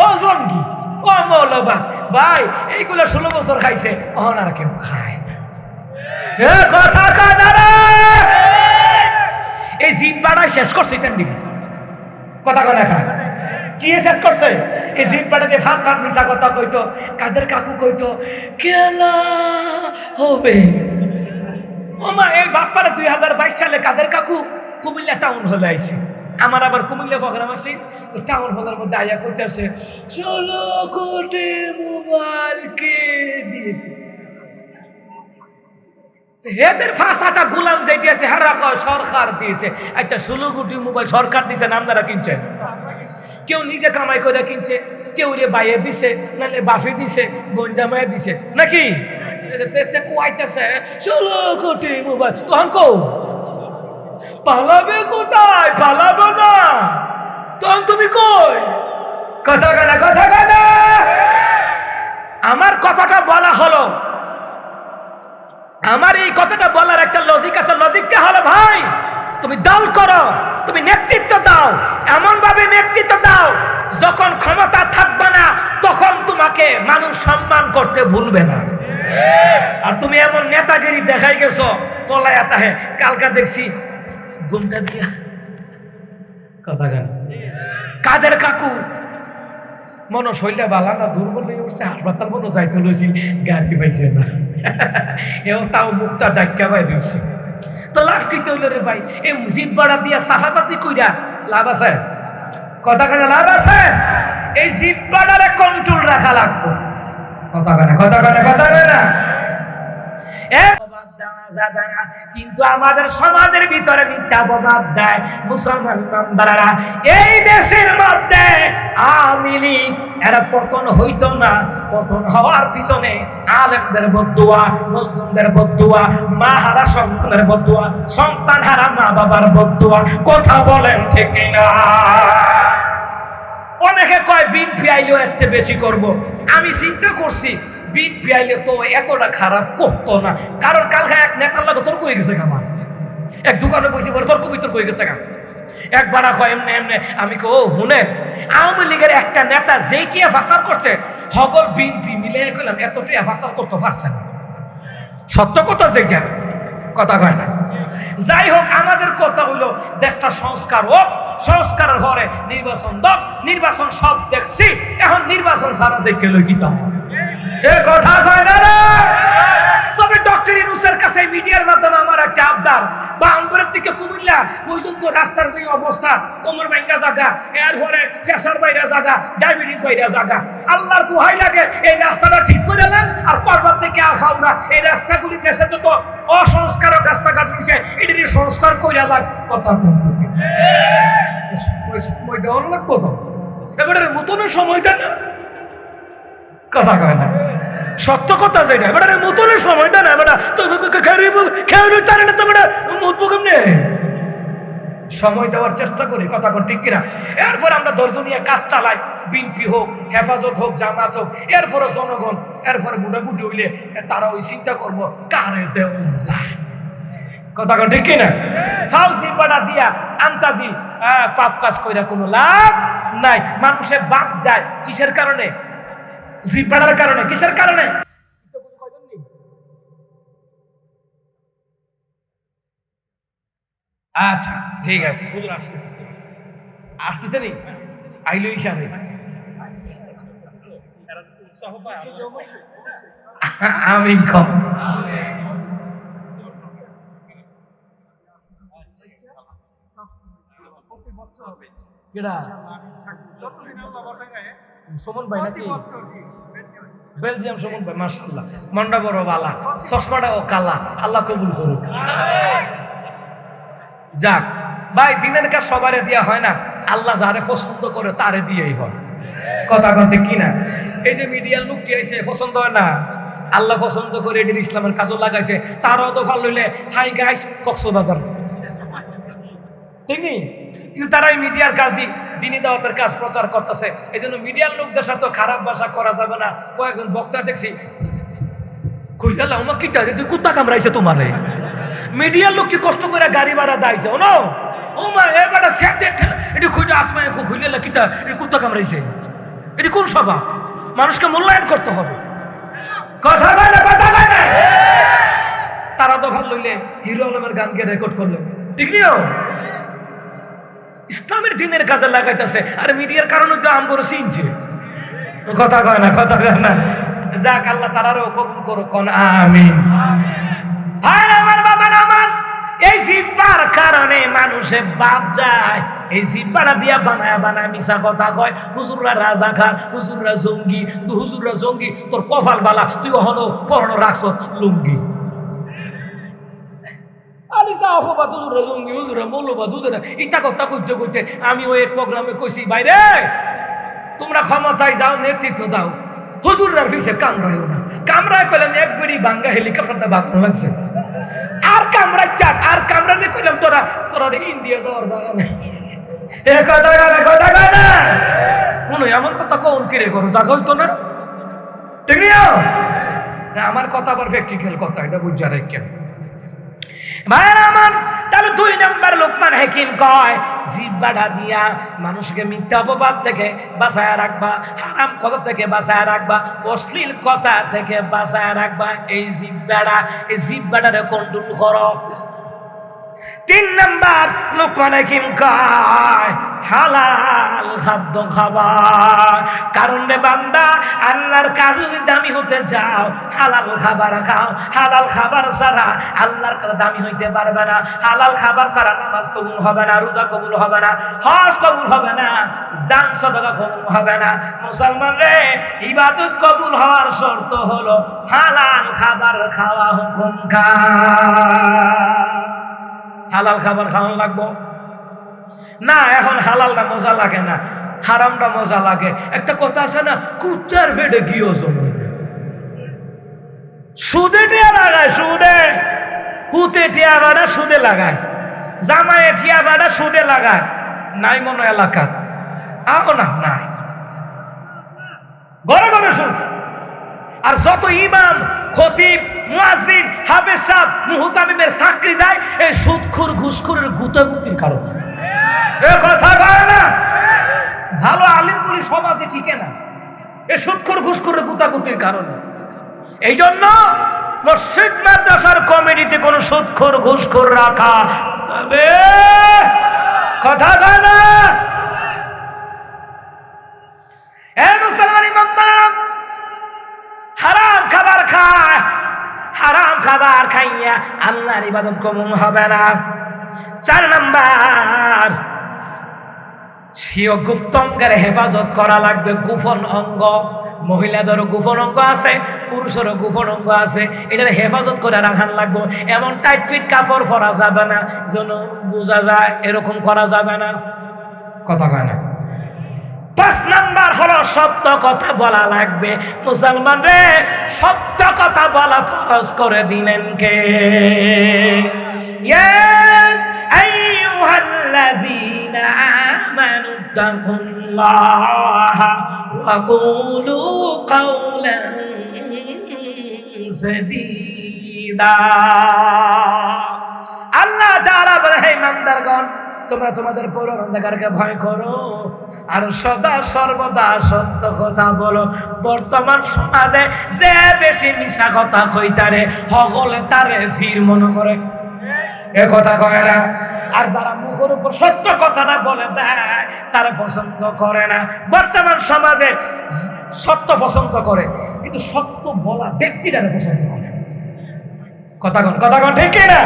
ও জঙ্গি, ও মৌলবাদ। ভাই এইগুলো 16 বছর খাইছে, অহন আর কেউ খায় না। কথা কয় না রে। এই জিব্বাটা শেষ করছে তেমনি, কথা কয় না। কি শেষ করছে? এই জিব্বাটাকে ফাঁক ফাঁক মিশা কথা কইতো, কাদের কাকু কইতো কেলা হবে। ওমা এই বাপ্পারা 2022 সালে কাদের কাকু কুমিল্লা টাউন হলে আইছে। আমার আবার কুমিল্লা প্রোগ্রাম আছে, টাউন হলের মধ্যে আয়া কইতেছে 16 কোটি মোবাইল কে দিয়েছে। এদের ফাঁসাটা গোলাম যেটি আছে হারা কয় সরকার দিয়েছে। আচ্ছা 16 কোটি মোবাইল সরকার দিয়েছে, নামদারা কিনছে? কেউ নিজে কামাই করে কিনছে, কেউ রে বাইয়ে দিছে, নাহলে বাফে দিছে, বনজামায় দিছে, নাকি? কুয়াইতেছে 16 কোটি মোবাইল, তখন কও পালাবে কোথায়? পালাবো না, তখন তুমি কই? কথা কানা, কথা কানা। আমার কথাটা বলা হলো, আমার এই কথাটা বলার একটা লজিক আছে। লজিকটা হলো ভাই তুমি দল করো, তুমি নেতৃত্ব দাও, এমন ভাবে নেতৃত্ব দাও যখন ক্ষমতা থাকবে না তখন তোমাকে মানুষ সম্মান করতে ভুলবে না। আর তুমি এমন নেতাগিরি দেখাই গেছো পলায়া তাহে। কালকা দেখছি ঘুমটা দিয়া কথা গান কাদের কাকু মনো শৈলটা বালা না, দুর্বল হয়ে উঠছে, হাসপাতাল মনো যাইতে লইছিল, গাড়ি পাইছে না, এও তাও মুখটা ডাক্কা বাইরে উঠছে। তো লাভ কি হইল রে ভাই? এই জিব্বাটা দিয়া সাফাবাজি কইরা লাভ আছে? কথা কানে লাভ আছে? এই জিব্বাটারে কন্ট্রোল রাখা লাগবে। কথা কানে, কথা কানে, কথা কানে না। কিন্তু আমাদের সমাজের ভিতরে মিথ্যা প্রভাব দেয় মুসলমান বান্দারা। এই দেশের মধ্যে আওয়ামী লীগ এরা পতন হইতো না, পতন হওয়ার পিছনে আলেমদের বদদুয়া, মুসলিমদের বদদুয়া, মা হারা সন্তানের বদদুয়া, সন্তান হারা মা বাবার বদদুয়া। কথা বলেন ঠিক না? অনেকে কয় বিএনপি আইলেও এর চেয়ে বেশি করবো। আমি চিন্তা করছি বিএনপি আইলে তো এতটা খারাপ করতো না, কারণ কালকে এক নেতার লাগে তর্ক হয়ে গেছে আমার, এক দোকানে বসে পরে তর্ক বিতর্ক হয়ে গেছে। একবার কয় এমনি এমনি, আমি কো শুনেন আওয়ামী লীগের একটা নেতা যেই টিয়া ফাসার করছে হগল বিএনপি মিলে কইলাম এতটা ফাসার করতে পারছে না। সত্য কথা যেটা কথা কয় না। যাই হোক, আমাদের কথা হইলো দেশটা সংস্কার হোক, সংস্কারের ঘরে নির্বাচন হোক, নির্বাচন সব দেখছি, এখন নির্বাচন সারা দেখে লইকিতা এ কথা কয় না রে। তবে ডক্টর ইউনূসের কাছে মিডিয়ার মাধ্যমে আমার একটা আবদার, বাংলাদেশ থেকে কুমিল্লা পর্যন্ত রাস্তার যে অবস্থা, কোমর ভাঙ্গা জায়গা, এরপরে প্রেসার বাইরা জায়গা, ডায়াবেটিস বাইরা জায়গা, আল্লাহর দোহাই লাগে এই রাস্তাটা ঠিক করে দেন। আর পর্বত থেকে আখাও না, এই রাস্তাগুলি দেশে তো অসংস্কার রাস্তাঘাট রয়েছে, এটি সংস্কার করে লাগ কথা সময় দেওয়ার লাগবো তো, এবারে মতনের সময় দেন না, কথা কয় না, সত্য কথা যেটা, এবারে মতনের সময় দেন না, বেটা সময় দেওয়ার চেষ্টা করি, কথা কোন ঠিক কিনা। এরপর আমরা ধৈর্য নিয়ে কাজ চালাই, বিএনপি হোক, হেফাজত হোক, জামাত হোক, এরপরে জনগণ, এরপরে বুড়াবুটি হইলে তারা ওই চিন্তা করবো কারে দেওয়া যায়, কথা কোন ঠিক কিনা। ফাউজি পাড়া দিয়া আন্তাজি পাপ কাজ কইরা কোনো লাভ নাই। মানুষের বাদ যায় কিসের কারণে? জিব্বাড়ার কারণে। কিসের কারণে? আচ্ছা ঠিক আছে, আসতেছে নি আইলো হিসাবে আমি কম সুমন ভাই নাকি বেলজিয়াম সুমন ভাই, মাশাআল্লাহ, মন্ডা বড় বালা, চশমাটাও কালা, আল্লাহ কবুল করুক। যাক ভাই, দিনের কাজ সবারে দেওয়া হয় না, আল্লাহ যারে পছন্দ করে তারে দিয়েই হয়, কথা কন্টে কিনা। এই যে মিডিয়ার লোকটি আইছে পছন্দ হয় না, আল্লাহ পছন্দ করে এটির ইসলামের কাজও লাগাইছে, তারাও তো ভালো হইলে হাই গাইস কক্সবাজার, ঠিক নেই, কিন্তু তারাই মিডিয়ার কাজ দিনী দাওয়াতের কাজ প্রচার করতেছে। এই জন্য মিডিয়ার লোকদের সাথে খারাপ ভাষা করা যাবে না। কয়েকজন বক্তা দেখছি কইলা আমার কি তুই কুত্তা কামড়াইছে তোমারে, মিডিয়ার লোক কি কষ্ট করে গাড়ি ভাড়া দাইছে ও না, ও মা এবারে সেতে এটি খুঁজে আসমায় খুঁজলে কিতা এটি কুত্তা কামড়াইছে, এটি কোন স্বভাব? মানুষকে মূল্যায়ন করতে হবে, কথা বলে কথা বলে। তারা তো ভালো লইলে হিরো আলমের গানকে রেকর্ড করলো, ঠিক নিও ইসলামের দিনের কাজে লাগাইতেছে, আর মিডিয়ার কারণে তো আম করে চিনছে, কথা কয় না, কথা কয় না। যাক, আল্লাহ তারারও কবুল করো, কোন আমিন। ভাই আমার, বাবা আমার, এই জিব্বার কারণে মানুষে বাদ যায়, এই জিব্বাটা দিয়া বানায় মিশা কথা কয়, হুজুররা রাজা খান, হুজুররা জঙ্গি, হুজুররা জঙ্গি, তোর কপাল বালা, তুই হলো পরনো রাখছ লুঙ্গি। আমি ওই এক প্রোগ্রামে কইছি, বাইরে তোমরা ক্ষমতায় যাও, নেতৃত্ব দাও, হুজুররার পিছে কামড়াইও না। কামড়ায় কইলাম এক বেড়ি ভাঙ্গা হেলিকপ্টারটা বাগানো লাগছে, আর কামড়াই চাট, আর কামড়ালে কইলাম তোরা ইন্ডিয়া যাওয়ার জায়গা নেই, কথা না মনে এমন কথা কোন কিরে করো, জায়গা হইতো না, ঠিক না? আমার কথা আবার প্র্যাকটিক্যাল কথা, এটা বুঝা রাখেন ভাইরা আমার। তাহলে 2 নাম্বার লোকমান হাকিম কয়, জিহ্বাটা দিয়া মানুষকে মিথ্যা অপবাদ থেকে বাঁচায় রাখবা, হারাম কথা থেকে বাঁচায় রাখবা, অশ্লীল কথা থেকে বাঁচায় রাখবা। এই জিহ্বাটারে কন্ট্রোল করো। 3 নাম্বার লোকমান হাকিম কয়, হালাল খাদ্য খাবা। কারণ রে বান্দা, আল্লাহর কাজ যদি দামি হতে যাও, হালাল খাবার খাও। হালাল খাবার ছাড়া আল্লাহর কাছে দামি হইতে পারবে না। হালাল খাবার ছাড়া নামাজ কবুল হবে না, রোজা কবুল হবে না, হজ কবুল হবে না, দান সদকা কবুল হবে না। মুসলমান রে, ইবাদত কবুল হওয়ার শর্ত হলো হালাল খাবার খাওয়া, হুকুম খা হালাল খাবার খাওয়ান লাগবো না। এখন হালালটা মজা লাগে না, হারামটা মজা লাগে। একটা কথা আছে না, কুত্তার পেটে গিয়েও জমে না। সুদে টিয়া লাগায়, সুদে হুতে টিয়া বাড়া সুদে লাগায়, জামায়ে টিয়া বাড়া সুদে লাগায়, নাই মনো এলাকার আও না, নাই ঘরে ঘরে সুদ। আর যত ইমাম, খতিব, মুয়াজ্জিন, হাফেজ সাহেব, মুহতামিমের চাকরি যায় এই সুদখোর ঘুষখোরের গুতাগুতির কারণে। এ কথা কয় না, ভালো আলিমগুলি সমাজে ঠিকে না, এই সুদখোর ঘুষখোরের গুতাগুতির কারণে। এই জন্য মসজিদ মাদ্রাসার কমিটিতে কোন সুদখোর ঘুষখোর রাখা তবে কথা কয় না। এই মুসলমান ইমানদার হারাম খাবার খায়, হারাম খাবার খাইয়া আল্লাহর ইবাদত কবুল হবে না। 4 নাম্বার, স্বীয় গুপ্তাঙ্গের হেফাজত করা লাগবে। গোপন অঙ্গ, মহিলাদেরও গোপন অঙ্গ আছে, পুরুষেরও গোপন অঙ্গ আছে, এটার হেফাজত করে রাখান লাগবে। এমন টাইট ফিট কাপড় পরা যাবে না যেন বোঝা যায়, এরকম করা যাবে না। কথা কয় না। 5 নাম্বার হলো সত্য কথা বলা লাগবে। মুসলমান রে, সত্য কথা বলা ফরজ করে দিলেন কে? ইয়া আইয়ুহাল্লাযীনা আমানু তাকুল্লাহা ওয়া কুলু কাওলান সাদীদা। আল্লাহ তাআলা বলে, হে ইমানদারগণ, তোমরা তোমাদের পরনির্ধারকে ভয় করো আর সদা সর্বদা সত্য কথা বলো। বর্তমান সমাজে যে বেশি মিছা কথা কইতারে হগলে তারে ফির মনে করে, এ কথা কয় না। আর যারা মুখের উপর সত্য কথাটা বলে দেয় তারা পছন্দ করে না। বর্তমান সমাজে সত্য পছন্দ করে কিন্তু সত্য বলা ব্যক্তিটারে পছন্দ করে। কথা কন ঠিক না?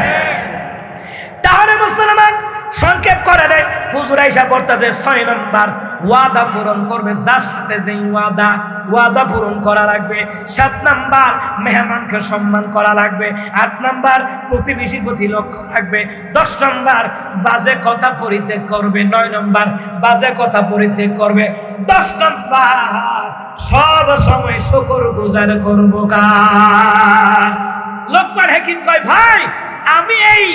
তাহলে মুসলমান সংক্ষেপ করে দেয়, হুজুর আয়েশা বলতেছে 6 নাম্বার, ওয়াদা পূরণ করবে। যার সাথে যেই ওয়াদা পূরণ করা লাগবে। 7 নাম্বার, মেহমানকে সম্মান করা লাগবে। 8 নাম্বার, প্রতিবেশীর প্রতি লক্ষ্য রাখবে। 10 নাম্বার, বাজে কথা পরিত্যাগ করবে। 9 নাম্বার, বাজে কথা পরিত্যাগ করবে। 10 নাম্বার, সব সময় শুকরগুজার করবো কার? লোকমান হাকিম কয়, ভাই আমি এই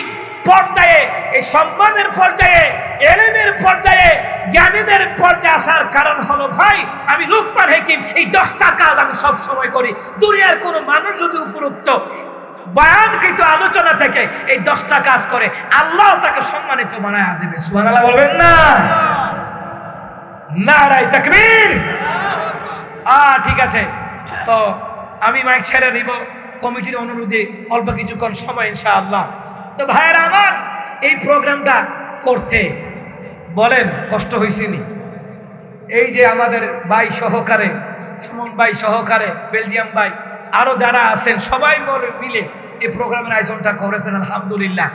পর্যায়ে, এই সম্মানের পর্যায়ে, এলেমের পর্যায়ে, জ্ঞানীদের পর্যায়ে আসার কারণ হলো, ভাই আমি লোকমান হাকিম এই 10টা কাজ আমি সব সময় করি। দুনিয়ার কোন মানুষ যদি উপরোক্ত বয়ানকৃত আলোচনা থেকে এই 10টা কাজ করে, আল্লাহ তাকে সম্মানিত বানায় দেবে। সুবহানাল্লাহ বলবেন না? নারায়ে তাকবীর। ঠিক আছে, তো আমি মাইক ছেড়ে দিব কমিটির অনুরোধে অল্প কিছুক্ষণ সময় ইনশাআল্লাহ। তো ভাইয়েরা আমার, এই প্রোগ্রামটা করতে বলেন কষ্ট হয়েছেনি? এই যে আমাদের ভাই সহকারে, সুমন ভাই সহকারে, বেলজিয়াম ভাই, আরো যারা আছেন সবাই মিলে এই প্রোগ্রামের আয়োজনটা করেছেন। আলহামদুলিল্লাহ।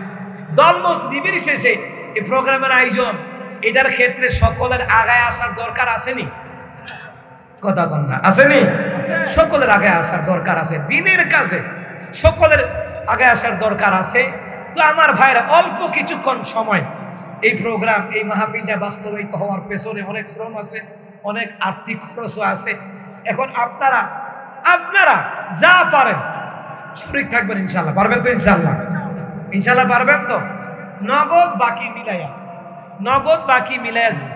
দলমত নির্বিশেষে এই প্রোগ্রামের আয়োজন, এটার ক্ষেত্রে সকলের আগায় আসার দরকার আসেনি? কথা বল না, আসেনি? সকলের আগে আসার দরকার আছে। দিনের কাজে সকলের আগে আসার দরকার আছে। তো আমার ভাইরা, অল্প কিছুক্ষণ সময় এই প্রোগ্রাম, এই মাহফিলটা বাস্তবায়িত হওয়ার পেছনে অনেক শ্রম আছে, অনেক আর্থিক খরচও আছে। এখন আপনারা যা পারেন শরীক থাকবেন ইনশাল্লাহ। পারবেন তো? ইনশাল্লাহ পারবেন তো? নগদ বাকি মিলাইয়া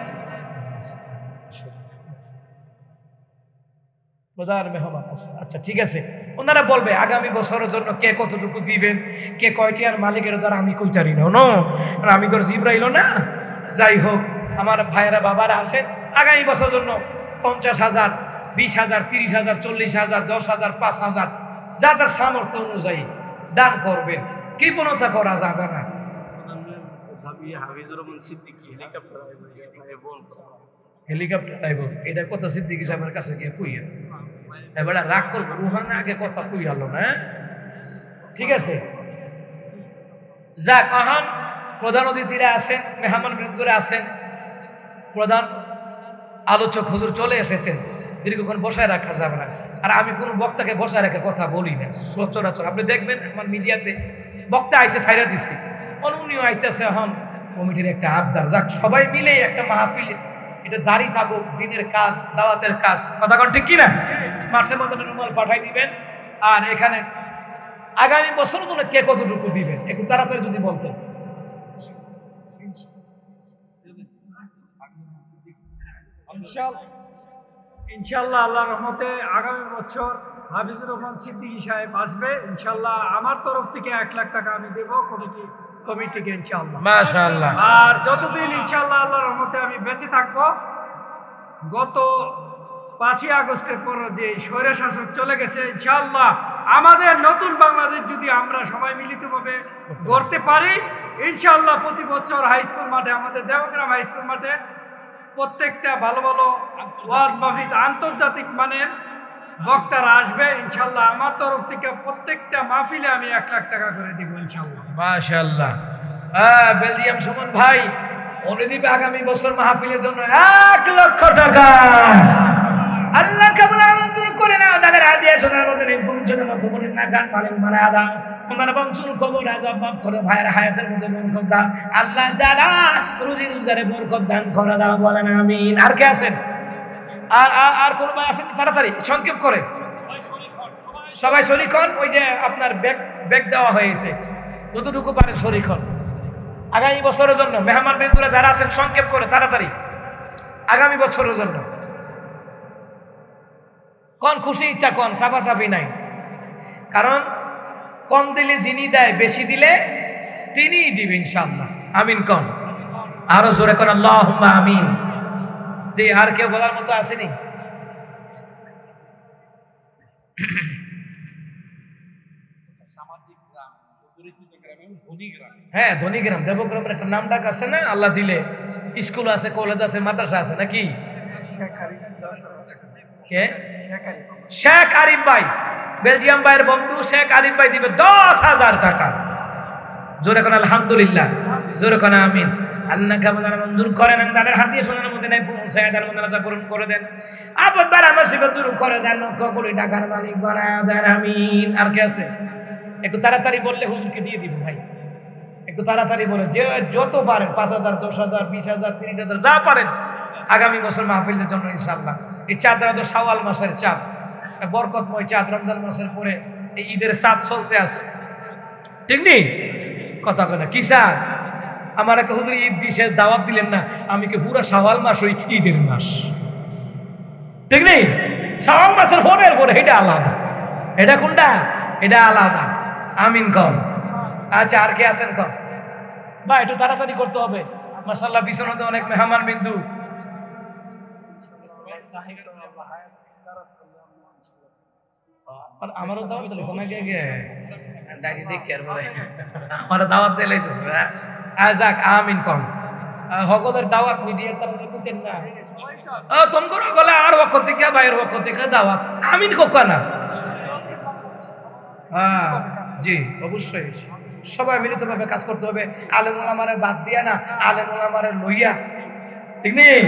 প্রধান মেহমান আছে। আচ্ছা ঠিক আছে, ওনারা বলবে আগামী বছরের জন্য কে কতটুকু দিবেন, কে কয়টি আর মালিকের দ্বারা আমি কইতারি না, আমি তোর জিব্রাইল না। যাই হোক, আমার ভাইয়েরা বাবারা আছেন, আগামী বছরের জন্য 50,000, 20,000, 30,000, 40,000, 10,000, 5,000 যাদের সামর্থ্য অনুযায়ী দান করবেন। কৃপণতা করা যাবে না। হেলিকপ্টার আইব, এটা কথা সিদ্দিকী সাহেবের কাছে গিয়ে কইয়া, এবার রাগ করবো, রুহানে আগে কথা কই আলো না। ঠিক আছে, যাক, এখন প্রধান অতিথিরা আছেন, মেহমান বৃন্দরা আছেন, প্রধান আলোচক হুজুর চলে এসেছেন। দীর্ঘক্ষণ বসায় রাখা যাবে না, আর আমি কোনো বক্তাকে বসায় রেখে কথা বলি না সচরাচর। আপনি দেখবেন আমার মিডিয়াতে বক্তা আইসে ছাইরা দিছি, উনিও আইতেছে। এখন কমিটির একটা আবদার, যাক সবাই মিলে একটা মাহফিল, এটা দাঁড়িয়ে থাকুক, দিনের কাজ, দাওয়াতের কাজ। কথা কন ঠিক কিনা? মাঠের মধ্যে রুমাল পাঠাই দিবেন। আর এখানে আগামী বছর জন্য কে কতটুকু দিবেন একটু তাড়াতাড়ি যদি বলতেন। ইনশাল্লাহ আল্লাহর রহমতে আগামী বছর হাফিজুর রহমান সিদ্দিকী সাহেব আসবে ইনশাল্লাহ। আমার তরফ থেকে 1 লাখ টাকা আমি দেবো কমিটিকে ইনশাল্লাহ। মাশাআল্লাহ। আর যতদিন ইনশাল্লাহ আল্লাহর রহমতে আমি বেঁচে থাকবো, গত 5ই আগস্টের পর যে স্বৈরশাসক চলে গেছে, ইনশাআল্লাহ আমাদের নতুন বাংলাদেশ যদি আমরা সবাই মিলিতভাবে গড়তে পারি, ইনশাআল্লাহ প্রতি বছর হাই স্কুল মাঠে, আমাদের দেবগ্রাম হাই স্কুল মাঠে প্রত্যেকটা ভালো ভালো ওয়াজ মাহফিল আন্তর্জাতিক মানের বক্তারা আসবে ইনশাআল্লাহ। আমার তরফ থেকে প্রত্যেকটা মাহফিলে আমি 1 লাখ টাকা করে দিব ইনশাআল্লাহ। মাশাআল্লাহ। বেলজিয়াম সুমন ভাই উনি দিবে আগামী বছর মাহফিলের জন্য 1 লক্ষ টাকা। আল্লাহ কবুল মঞ্জুর করে নাও। যাদের হাদিয়া সোনার মধ্যে নেই পৌঁছানো কবুলের না গান মালেন মারা দাও। ওনার বংশুল কবর আজব মাফ করে, ভাইয়ের হায়াতের মধ্যে বরকত দাও আল্লাহ। যারা রুজি রোজগারে বরকত দান করে দাও, বলেন আমিন। আর কে আছেন? আর কোন ভাই আছেন? তাড়াতাড়ি সংক্ষেপ করে সবাই শরীক হন। ওই যে আপনার ব্যাগ দেওয়া হয়েছে, যতটুকু পারেন শরীক হন আগামী বছরের জন্য। মেহমান বিন্দুরা যারা আছেন সংক্ষেপ করে তাড়াতাড়ি আগামী বছরের জন্য। কোন খুশি ইচ্ছা কোন, সাফাসাফি নাই। কারণ কম দিলে যিনি দেয়, বেশি দিলে তিনিই দিবে ইনশাআল্লাহ। আমিন কোন, আরো জোরে কোন আল্লাহুম্মা আমিন। যে আর কেউ বলার মতো আসেনি? হ্যাঁ, ধনীগ্রাম দেবগ্রামের একটা নাম ডাক আছে না, আল্লাহ দিলে স্কুল আছে, কলেজ আছে, মাদ্রাসা আছে নাকি? শেখ আরিফ ভাই, বেলজিয়াম ভাইয়ের বন্ধু শেখ আরিফ ভাই দিবে 10,000 টাকা। জোরে কোন আলহামদুলিল্লাহ, জোরে কোন আমিন। আল্লাহ কেমন মঞ্জুর করেন। তাদের হাদিয়া সোনার মধ্যে নাই পৌঁছায় দেন, মনে পূরণ করে দেন। আপদ বারা মুসিবত দূর করে দেন, লক্ষ কোটি টাকার মালিক বানায় দেন, আমিন। আর কে আছে? একটু তাড়াতাড়ি বললে হুজুরকে দিয়ে দিব ভাই। একটু তাড়াতাড়ি বলে, যে যত পারেন 5,000, 10,000, 20,000, 30,000 যা পারেন আগামী বছর মাহফিলের জন্য ইনশাআল্লাহ। এই চাঁদরা তো শাওয়াল মাসের চাঁদ, বরকতময় চাঁদ। রমজান মাসের পরে এই ঈদের চাঁদ চলতে আছে, ঠিক নেই? কথা কয় না কি চাঁদ? আমার একটা হুজুর ঈদ দিছে, দাওয়াত দিলেন না। আমি কি পুরো শাওয়াল মাস ওই ঈদের মাস, ঠিক নেই? শাওয়াল মাসের পরের পরে এটা আলাদা। এটা কোনটা? এটা আলাদা। আমিন কম। আচ্ছা, আর কে আছেন কম? বা একটু তাড়াতাড়ি করতে হবে। মাশাআল্লাহ বিছানাতে অনেক মেহমান বিন্দু। আমারও দাওয়াত দিলেছে নাকি? আগে ডাইরি দেখে আর বলে আমারও দাওয়াত দিলেছে। যাক, আমিন কম। হগলের দাওয়াত মিডিয়ার তারা বুঝতেন না। তোমরা বলে আর পক্ষ থেকে, ভাইয়ের পক্ষ থেকে দাওয়াত। আমিন কোকা না? জি অবশ্যই সবাই মিলিতভাবে কাজ করতে হবে। আলেম ওলামারে বাদ দিয়া না, আলেম ওলামারে লইয়া, ঠিক নেই?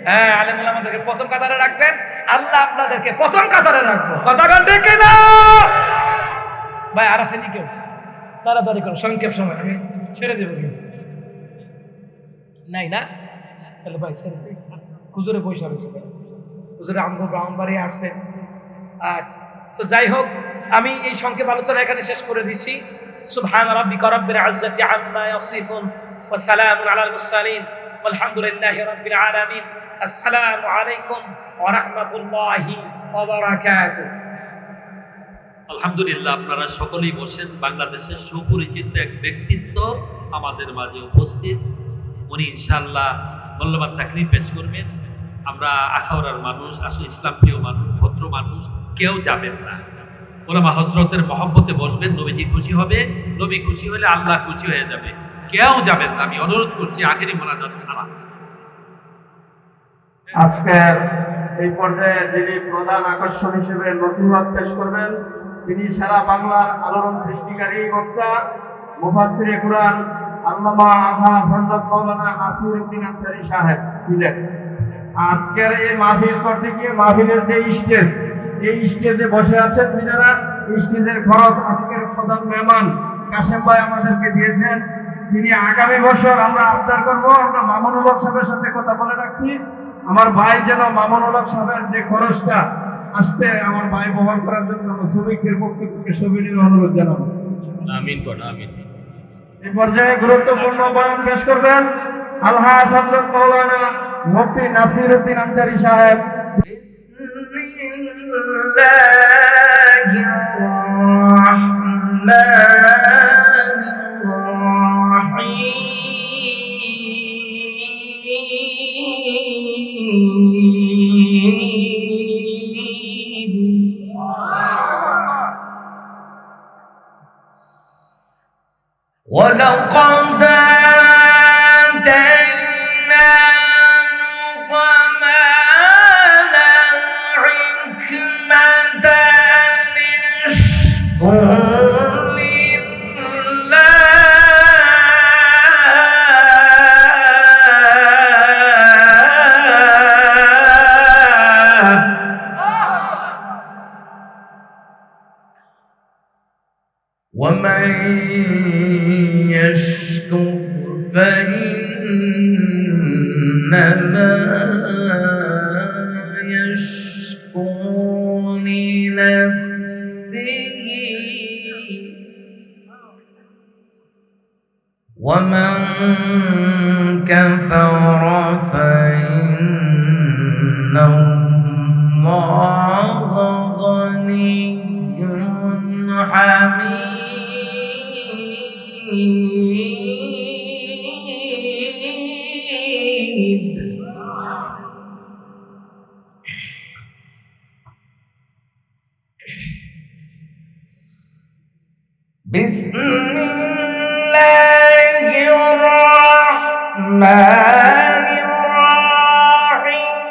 হ্যাঁ, আলেম ওলামাদেরকে প্রথম কাতারে রাখবেন, আল্লাহ আপনাদেরকে প্রথম কাতারে রাখবো। কথা গান ডেকে না ভাই। আর আসেনি কেউ? তাড়াতাড়ি করো, সংক্ষেপ সময়, আমি ছেড়ে দেবো। কিন্তু নাই না? তাহলে ভাই ছেড়ে দেব। হুজুরে পয়সা রয়েছে, হুজুরে আমগো ব্রাহ্মণবাড়ি আসছে। আচ্ছা, তো যাই হোক, আমি এই সংক্ষেপ আলোচনা এখানে শেষ করে দিচ্ছি। সুবহান রাব্বিকা রাব্বিল ইজ্জাতি আম্মা ইয়াসিফুন ওয়া সালামুন আলাল মুরসালিন ওয়ালহামদুলিল্লাহি রাব্বিল আলামিন। আসসালামু আলাইকুম ওয়া রাহমাতুল্লাহি ওয়া বারাকাতুহু। আলহামদুলিল্লাহ, আপনারা সকলেই বসেন। বাংলাদেশের সুপরিচিত এক ব্যক্তিত্ব আমাদের মাঝে উপস্থিত। উনি ইনশাআল্লাহ মূল্যবান তাকরীর পেশ করবেন। আমরা আখাউড়ার মানুষ, আসলে ইসলাম প্রিয় মানুষ, ভদ্র মানুষ, কেউ যাবেন না। ওলামা হযরতের মহব্বতে বসবেন, নবীজি খুশি হবে। নবী খুশি হলে আল্লাহ খুশি হয়ে যাবে। কেউ যাবেন না, আমি অনুরোধ করছি, আখেরি মোনাজাত ছাড়া। আজকের এই পর্যায়ে যিনি প্রধান আকর্ষণ হিসেবে নসিহত পেশ করবেন, তিনি সারা বাংলার আলোড়ন সৃষ্টিকারী বক্তা, মুফাসসিরে কুরআন আল্লামা আফা হযরত মাওলানা নাসিরউদ্দিন আনসারী সাহেব ছিলেন। আজকের এই মাহফিল করতে গিয়ে মাহফিলের যে স্টেজ, এই স্টেজে বসে আছেন যারা, স্টেজের খরচ আজকের প্রধান মেহমান কাশেম ভাই আমাদেরকে দিয়েছেন। তিনি আগামী বছর আমরা আবদার করব, আমরা মামুনুল হক সাহেবের সাথে কথা বলে রাখছি, আমার ভাই যেন মামুনুল হক সাহেবের যে খরচটা আসতে আমার ভাই বহন করার জন্য শ্রমিকদের পক্ষ থেকে সবিনীর অনুরোধ জানাবো। আমিন কোন আমিন। এই পর্যায়ে গুরুত্বপূর্ণ বয়ান পেশ করবেন আলহাজ হযরত মাওলানা মুফতি নাসিরউদ্দিন আনসারী সাহেব। বিসমিল্লাহির রহমানির রহিম। ولقد آتينا لقمان الحكمة أن اشكر ومن يشكر فإنما يشكر لنفسه ومن كفر فإن الله غني حميد. بسم الله الرحمن الرحيم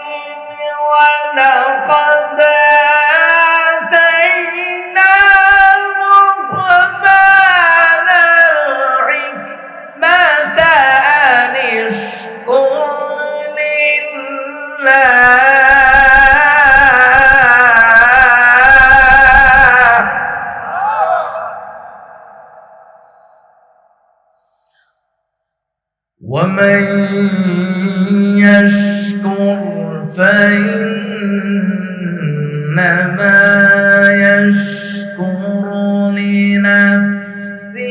ولقد آتينا لقمان الحكمة أن اشكر لله ومن يشكر فإنما يشكر لنفسه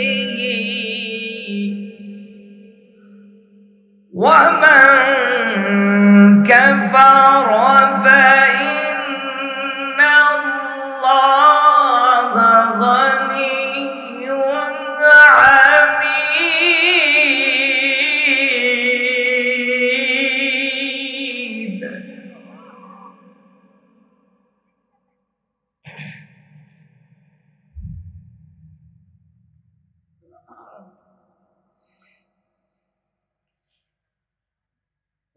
ومن كفر فإن الله غني حميد.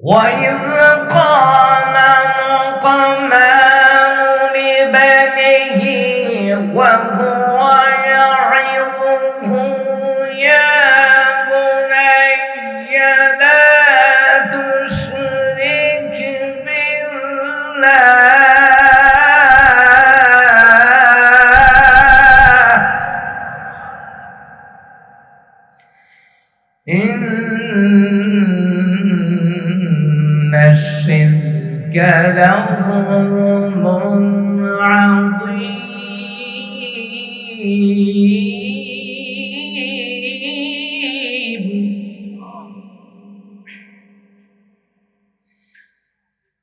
وإذ قال لقمان لبنيه وهو يعظه يا بني لا تشرك بالله إن الشرك لظلم عظيم.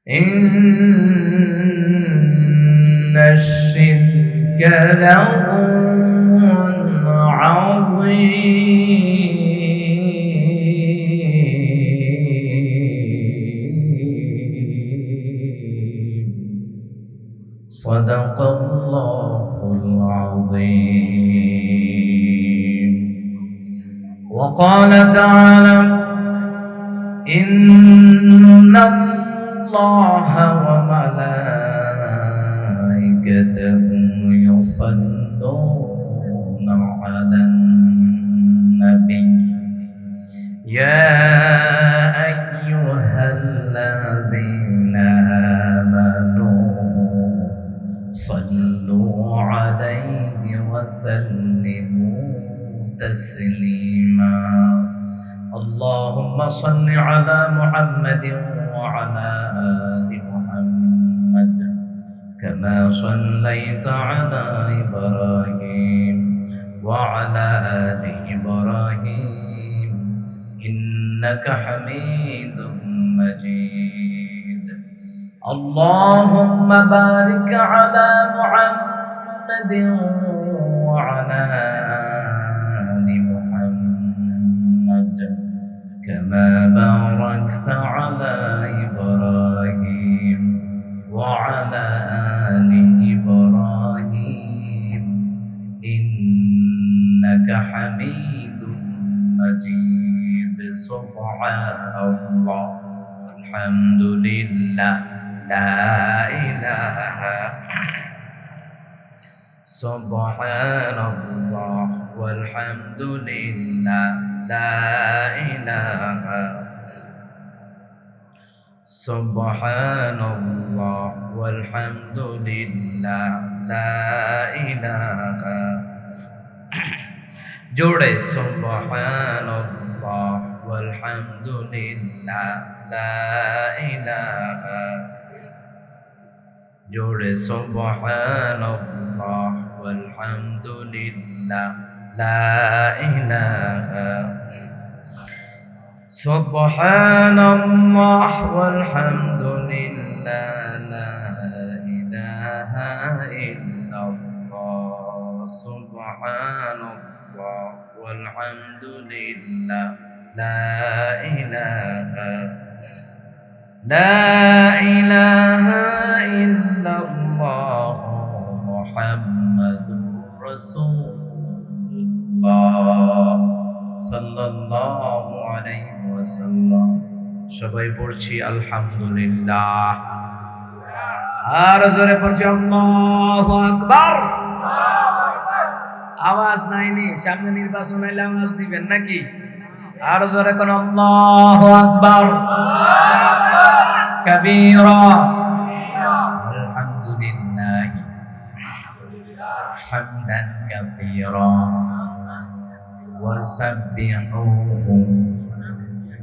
إن الشرك لظلم عظيم. صدق الله العظيم. وقال تعالى إن الله وملائكته يصلون على النبي يا أيها الذين آمنوا صلوا عليه وسلموا تسليما. اللهم صل على محمد وعلى آل محمد كما صليت على إبراهيم وعلى آل إبراهيم إنك حميد مجيد. اللهم بارك على محمد وعلى آل محمد كما باركت على إبراهيم وعلى آل إبراهيم إنك حميد مجيد سبحان الله والحمد لله لا إله سبحان الله والحمد لله لا إله سبحان الله والحمد لله لا إله जोड़े सुब्हानल्लाह वल्हम्दुलिल्लाह ला इलाहा जोड़े सुब्हानल्लाह वल्हम्दुलिल्लाह ला इलाहा सुब्हानल्लाह वल्हम्दुलिल्लाह ला इलाहा इल्लल्लाह सुब्हानल्लाह والحمد لله لا إله إلا الله محمد رسول الله صلى الله عليه وسلم সবাই পড়ছি আলহামদুলিল্লাহ আর জোরে পড়ছি আল্লাহু আকবার আওয়াজ নাইনি সামনে নির্বাচন হইলে আওয়াজ দিবেন নাকি আর জোরে কোন আল্লাহু আকবার কাবীরা আলহামদুলিল্লাহ হামদান কাসীরা ওয়াসাব্বিহুহু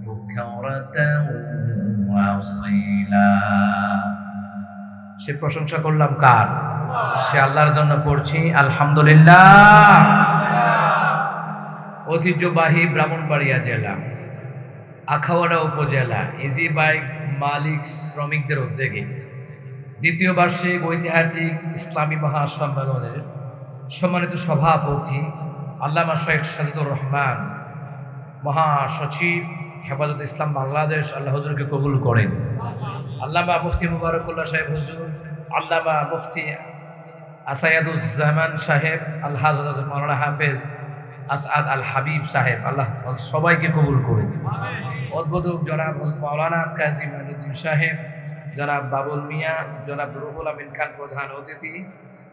বুকরাতান ওয়া আসীলা সে প্রশংসা করলাম কার সে আল্লাহর জন্য পড়ছি আলহামদুলিল্লাহ ঐতিহ্যবাহী ব্রাহ্মণবাড়িয়া জেলা আখাউড়া উপজেলা ইজি বাইক মালিক শ্রমিকদের উদ্যোগে দ্বিতীয় বার্ষিক ঐতিহাসিক ইসলামী মহাসম্মেলনের সম্মানিত সভাপতি আল্লামা শেখ সাজিদুর রহমান মহাসচিব হেফাজত ইসলাম বাংলাদেশ আল্লাহ হুজুরকে কবুল করেন আল্লামা মুফতি মুবারকুল্লাহ সাহেব হুজুর আল্লামা মুফতি আসায়াদুজ্জামান সাহেব আল্লাহ মাওলানা হাফেজ আসাদ আল হাবিব সাহেব আল্লাহ সবাইকে কবুল করেন উদ্বোধক জনাব মাওলানা কাজী মাইনুদ্দিন সাহেব জনাব বাবুল মিয়া জনাব রুহুল আমিন খান প্রধান অতিথি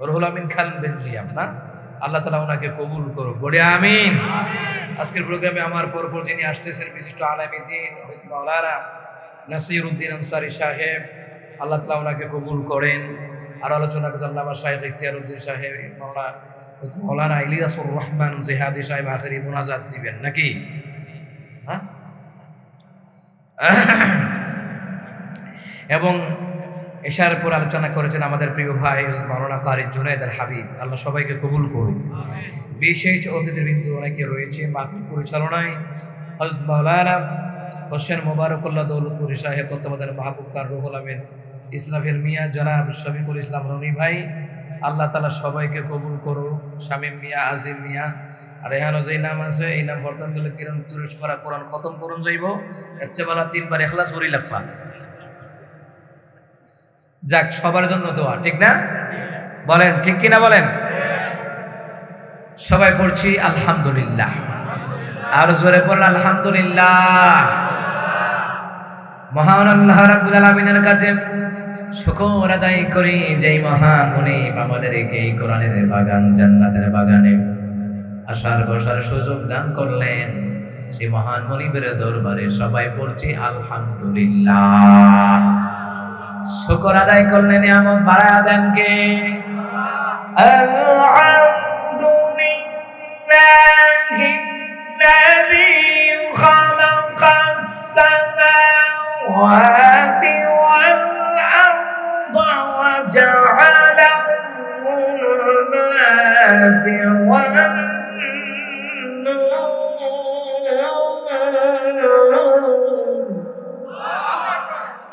রুহুল আমিন খান বেলজিয়াম না আল্লাহ তাআলা ওনাকে কবুল করুক বলে আমিন আজকের প্রোগ্রামে আমার পরপর যিনি আসতেছেন বিশিষ্ট আলেম দ্বীন মাওলানা নাসির উদ্দিন আনসারী সাহেব আল্লাহ তাআলা ওনাকে কবুল করেন আর আলোচনা করতে আল্লামা শাইখ ইখতিয়ার উদ্দিন সাহেব মাওলানা ইলিয়াসুর রহমান জিহাদি সাহেব আখেরি মুনাজাত দিবেন নাকি এবং এশার পর আলোচনা করেছেন আমাদের প্রিয় ভাই মাওলানা কারি জুনায়েদ আল হাবিব আল্লাহ সবাইকে কবুল করুন বিশেষ অতিথিবৃন্দ অনেকে রয়েছে মাহফিল পরিচালনায় হযরত মাওলানা হোসেন মোবারকুল্লাহ দৌলতপুরি সাহেব তত্ত্বাবধানে মাহবুব খান রুহুল আমিন ইসরাফিল মিয়া জনাব শফিকুল ইসলাম রনি ভাই আল্লাহ তাআলা সবাইকে কবুল করুক শামীম মিয়া আজিম মিয়া আর এখানে যেই নাম আছে এই নাম বর্তমান গেলে কিরণ 30 পারা কোরআন খতম করুন যাইব এর চেয়ে বেলা 3 বার ইখলাস পড়ি লাগবা যাক সবার জন্য দোয়া ঠিক না বলেন ঠিক কি না বলেন সবাই পড়ছি আলহামদুলিল্লাহ আর জোরে পড়েন আলহামদুলিল্লাহ মহান আল্লাহ রাব্বুল আলামিনের কাছে শুকর আদায় করি যেই মহান মুনিব আমাদেরকে এই কোরআনের বাগান জান্নাতের বাগানে আসার বসার সুযোগ দান করলেন সেই মহান মুনিবের দরবারে সবাই পড়ছি আলহামদুলিল্লাহ শুকর আদায় করলেন নিয়ামত বাড়ায়া দেন কে আলহামদুলিল্লাহি الذي خلق السماوات والأرض وجعل الظلمات والنور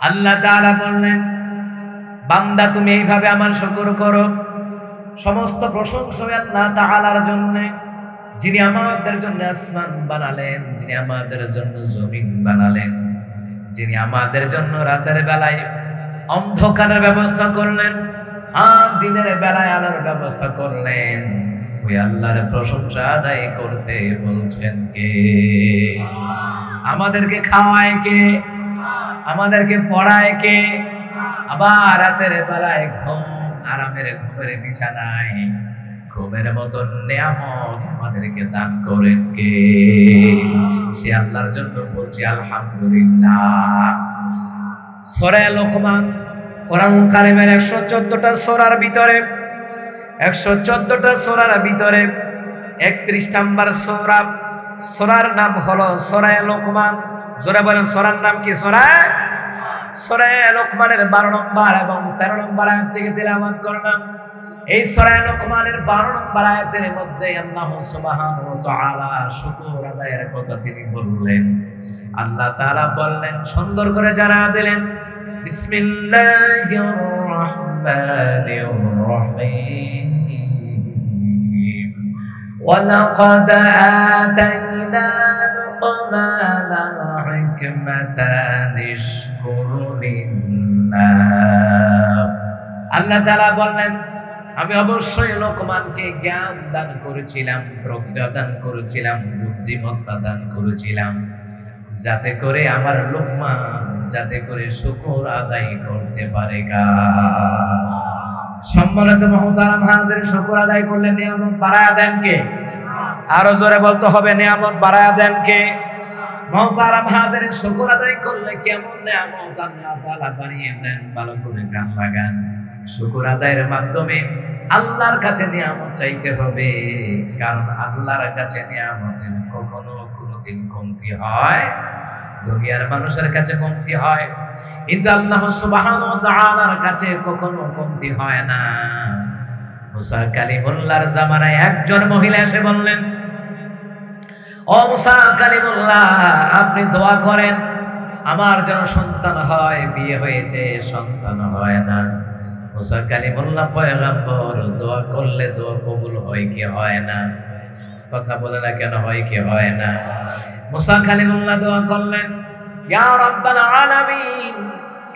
আল্লাহ তাআলা বললেন বান্দা তুমি এইভাবে আমার শুকর করো সমস্ত প্রশংসা আল্লাহ তাআলার জন্য যিনি আমাদের জন্য আসমান বানালেন যিনি আমাদের জন্য জমিন বানালেন যিনি আমাদের জন্য রাতের বেলায় অন্ধকারের ব্যবস্থা করলেন আর দিনের বেলায় আলোর ব্যবস্থা করলেন ওই আল্লাহর প্রশংসা আদায় করতে বলছেন কে? আমাদেরকে খাওয়ায় কে? আমাদেরকে পড়ায় কে? আবার রাতের বেলায় ঘুম, আরামের ঘুমের বিছানায় ঘুমের মতন নিয়ামত আমাদেরকে দান করেন কে? সে আল্লাহর জন্য বলছি আলহামদুলিল্লাহ। সূরা লোকমান, কোরআন কারিমের 114টা সূরার ভিতরে 114টা সূরার ভিতরে 31 নম্বর সূরা, সূরার নাম হলো সূরা লোকমান। জোরে বলেন সূরার নাম কি? সূরা লোকমানের 12 নম্বর এবং 13 নম্বর আয়াত থেকে তিলাওয়াত করলাম। এই সূরা লোকমানের 12 নম্বর আয়াতের মধ্যে আল্লাহ সুবহানাহু ওয়া তাআলা শুকর আদায়ের কথা তিনি বললেন। আল্লাহ তাআলা বললেন, সুন্দর করে জানা দিলেন, বিসমিল্লাহির রহমানির রহিম, ওয়ালাকাদ আতাইনা লুকমানাল হিকমাতা নিশকুর লিল্লাহ। আল্লাহ তাআলা বললেন, আমি অবশ্যই লোকমানকে জ্ঞান দান করেছিলাম, প্রজ্ঞা দান করেছিলাম, বুদ্ধিমত্তা দান করেছিলাম, যাতে করে আমার লোকমান যাতে করে শুকর আদায় করতে পারে। সম্মানিত মুহতারাম হাজির, শুকর আদায় করলে নিয়ামত বাড়ায়া দেন কে? আরো জোরে বলতে হবে, নিয়ামত বাড়ায়া দেন কে? মুহতারাম হাজির, শুকর আদায় করলে কেমন নিয়ামত আল্লাহ তাআলা বাড়িয়ে দেন, ভালো করে কান লাগান। শুকর আদায়ের মাধ্যমে আল্লাহর কাছে নিয়ামত চাইতে হবে, কারণ আল্লাহর কাছে নিয়ামতের কখনো কোনোদিন কমতি হয়? দুনিয়ার মানুষের কাছে কমতি হয়, কিন্তু আল্লাহ সুবহানাহু ওয়া তাআলার কাছে কখনো কমতি হয় না। মুসা কালিমুল্লাহর জামানায় একজন মহিলা এসে বললেন, ও মুসা কালিমুল্লাহ, আপনি দোয়া করেন আমার যেন সন্তান হয়, বিয়ে হয়েছে সন্তান হয় না। মুসা কালিমুল্লাহ পয়গম্বর, দোয়া করলে দোয়া কবুল হয় কি হয় না? কথা বলে না কেন, হয় কি হয় না? মুসা কালিমুল্লাহ দোয়া করলেন, ইয়া রাব্বাল আলামিন,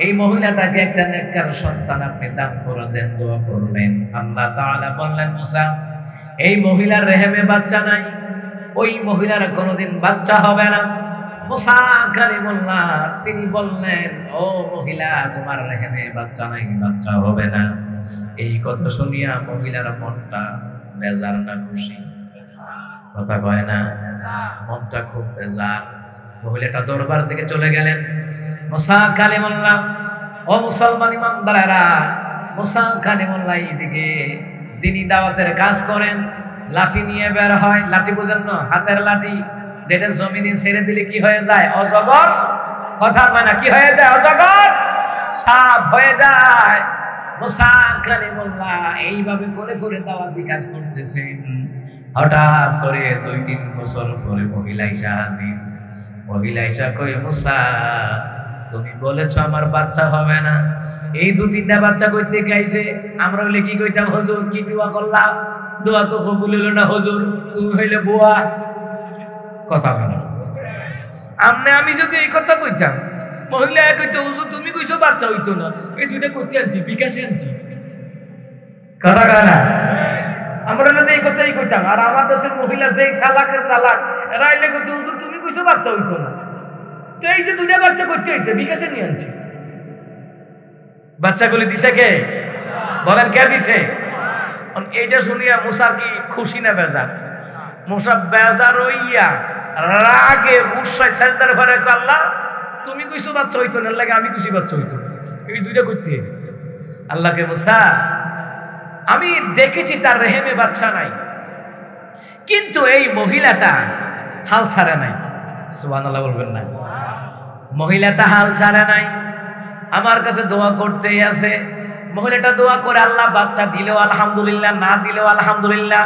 এই মহিলাটাকে একটা নেককার সন্তান আপনি দান করে দেন। দোয়া করলেন, আল্লাহ তাআলা বললেন, মুসা, এই মহিলার রেহেমে বাচ্চা নাই, ওই মহিলার কোনোদিন বাচ্চা হবে না। মুসা কালিমুল্লাহ তিনি বললেন, ও মহিলা, তোমার রেহেমে বাচ্চা নাই, বাচ্চা হবে না। এই কথা শুনিয়া মহিলার মনটা বেজার না খুশি? কথা কয় না, মনটা খুব বেজার। মহিলাটা দরবার থেকে চলে গেলেন। মুসা কালিমুল্লাহ, ও মুসলমান ইমানদারেরা, মুসা কালিমুল্লাহ এইদিকে তিনি দাওয়াতের কাজ করেন, লাঠি নিয়ে বের হয়। লাঠি বুঝেন না? হাতের লাঠি, যেটা জমিনে ছেড়ে দিলে কি হয়ে যায়? অজগর। কথা কয় না, কি হয়ে যায়? অজগর, সাপ হয়ে যায়। মুসা কালিমুল্লাহ এইভাবে করে করে দাওয়াতি কাজ করতেছেন। হঠাৎ করে 2-3 বছর পরে মহিলা ঈশা হাজির। মহিলা ঈশা কয়, মুসা, তুমি বলেছো আমার বাচ্চা হবে না, এই 2-3টা বাচ্চা কই থেকে আইছে? আমরা হইলে কি কইতাম, হুজুর কি দোয়া করলাম, দোয়া তো কবুল হলো না হুজুর, তুমি হইলে বুয়া। কথা বলো, আমি যদি এই কথা কইতাম, মহিলা কইতো, হুজুর তুমি কইছো বাচ্চা হইতো না, এই 2টা করতে আনছি, বিকাশে আনছি। কথা কানা, আমরা যদি এই কথাই কইতাম, আর আমার দেশের মহিলা যেই চালাকের চালাক, এরা এলে কইতো, হুজুর তুমি কইছো বাচ্চা হইতো না, তো এই যে 2টা বাচ্চা করতে আইছে, বিকাশে নিয়ে আনছি। বাচ্চাগুলি দিছে কে? বলেন, কে দিছে? এইটা শুনিয়া মুসার কি খুশি না বেজার? মুসা বেজার হইয়া রাগে উৎসাহ সাজদার ঘরে, আল্লাহ তুমি কইছো বাচ্চা হইতো না, লাগে আমি খুশি বাচ্চা হইতো না, এই 2টা করতে। আল্লাহকে, মুসা আমি দেখেছি তার রেহেমে বাচ্চা নাই, কিন্তু এই মহিলাটা হাল ছাড়ে নাই। সুবহানাল্লাহ বলবেন না? মহিলাটা হাল ছাড়ে নাই, আমার কাছে দোয়া করতেই আছে। মহিলাটা দোয়া করে, আল্লাহ বাচ্চা দিলেও আলহামদুলিল্লাহ, না দিলেও আলহামদুলিল্লাহ,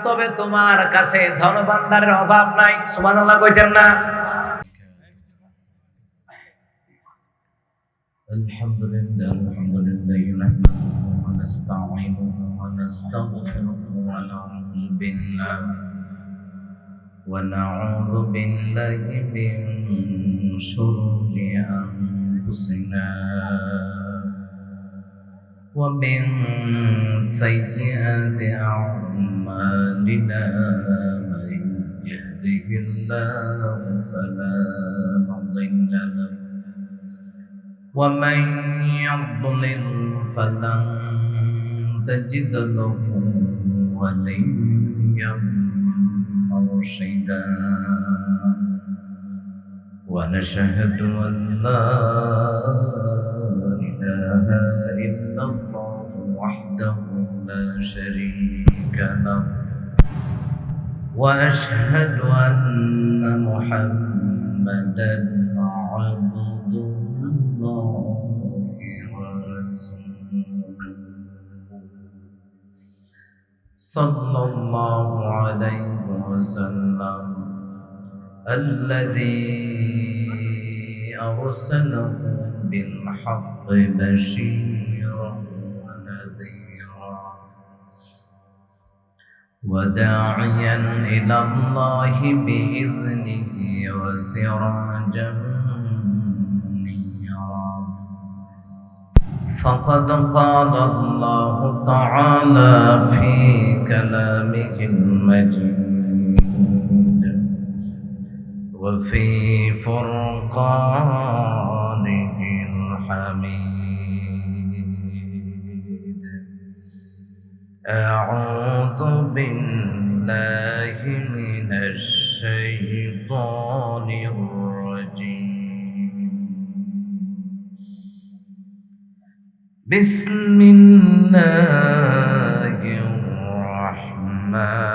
তবে তোমার কাছে ধনভান্ডারের অভাব নাই। সুবহানাল্লাহ কইতেন না? আলহামদুলিল্লাহ, আলহামদুলিল্লাহ নাহমাদুহু ওয়া নাস্তাঈনুহু ওয়া নাস্তাগফিরুহু ওয়া নাউযু বিল্লাহি মিন শুরুরি আনফুসিনা ومن سيئات أعمالنا أعمالنا من يهده الله فلا مضل له ومن يضلل فلن تجد له وليا مرشدا ونشهد أن لا إله إلا الله وحده لا شريك له وأشهد أن محمدا عبد الله ورسوله صلى الله عليه وسلم الذي أرسله بالحق بشيرا ونذيرا وداعيا إلى الله بإذنه وسراجا منيرا فقد قال الله تعالى في كلامه المجيد وفي فرقانه الحميد أعوذ بالله من الشيطان الرجيم بسم الله الرحمن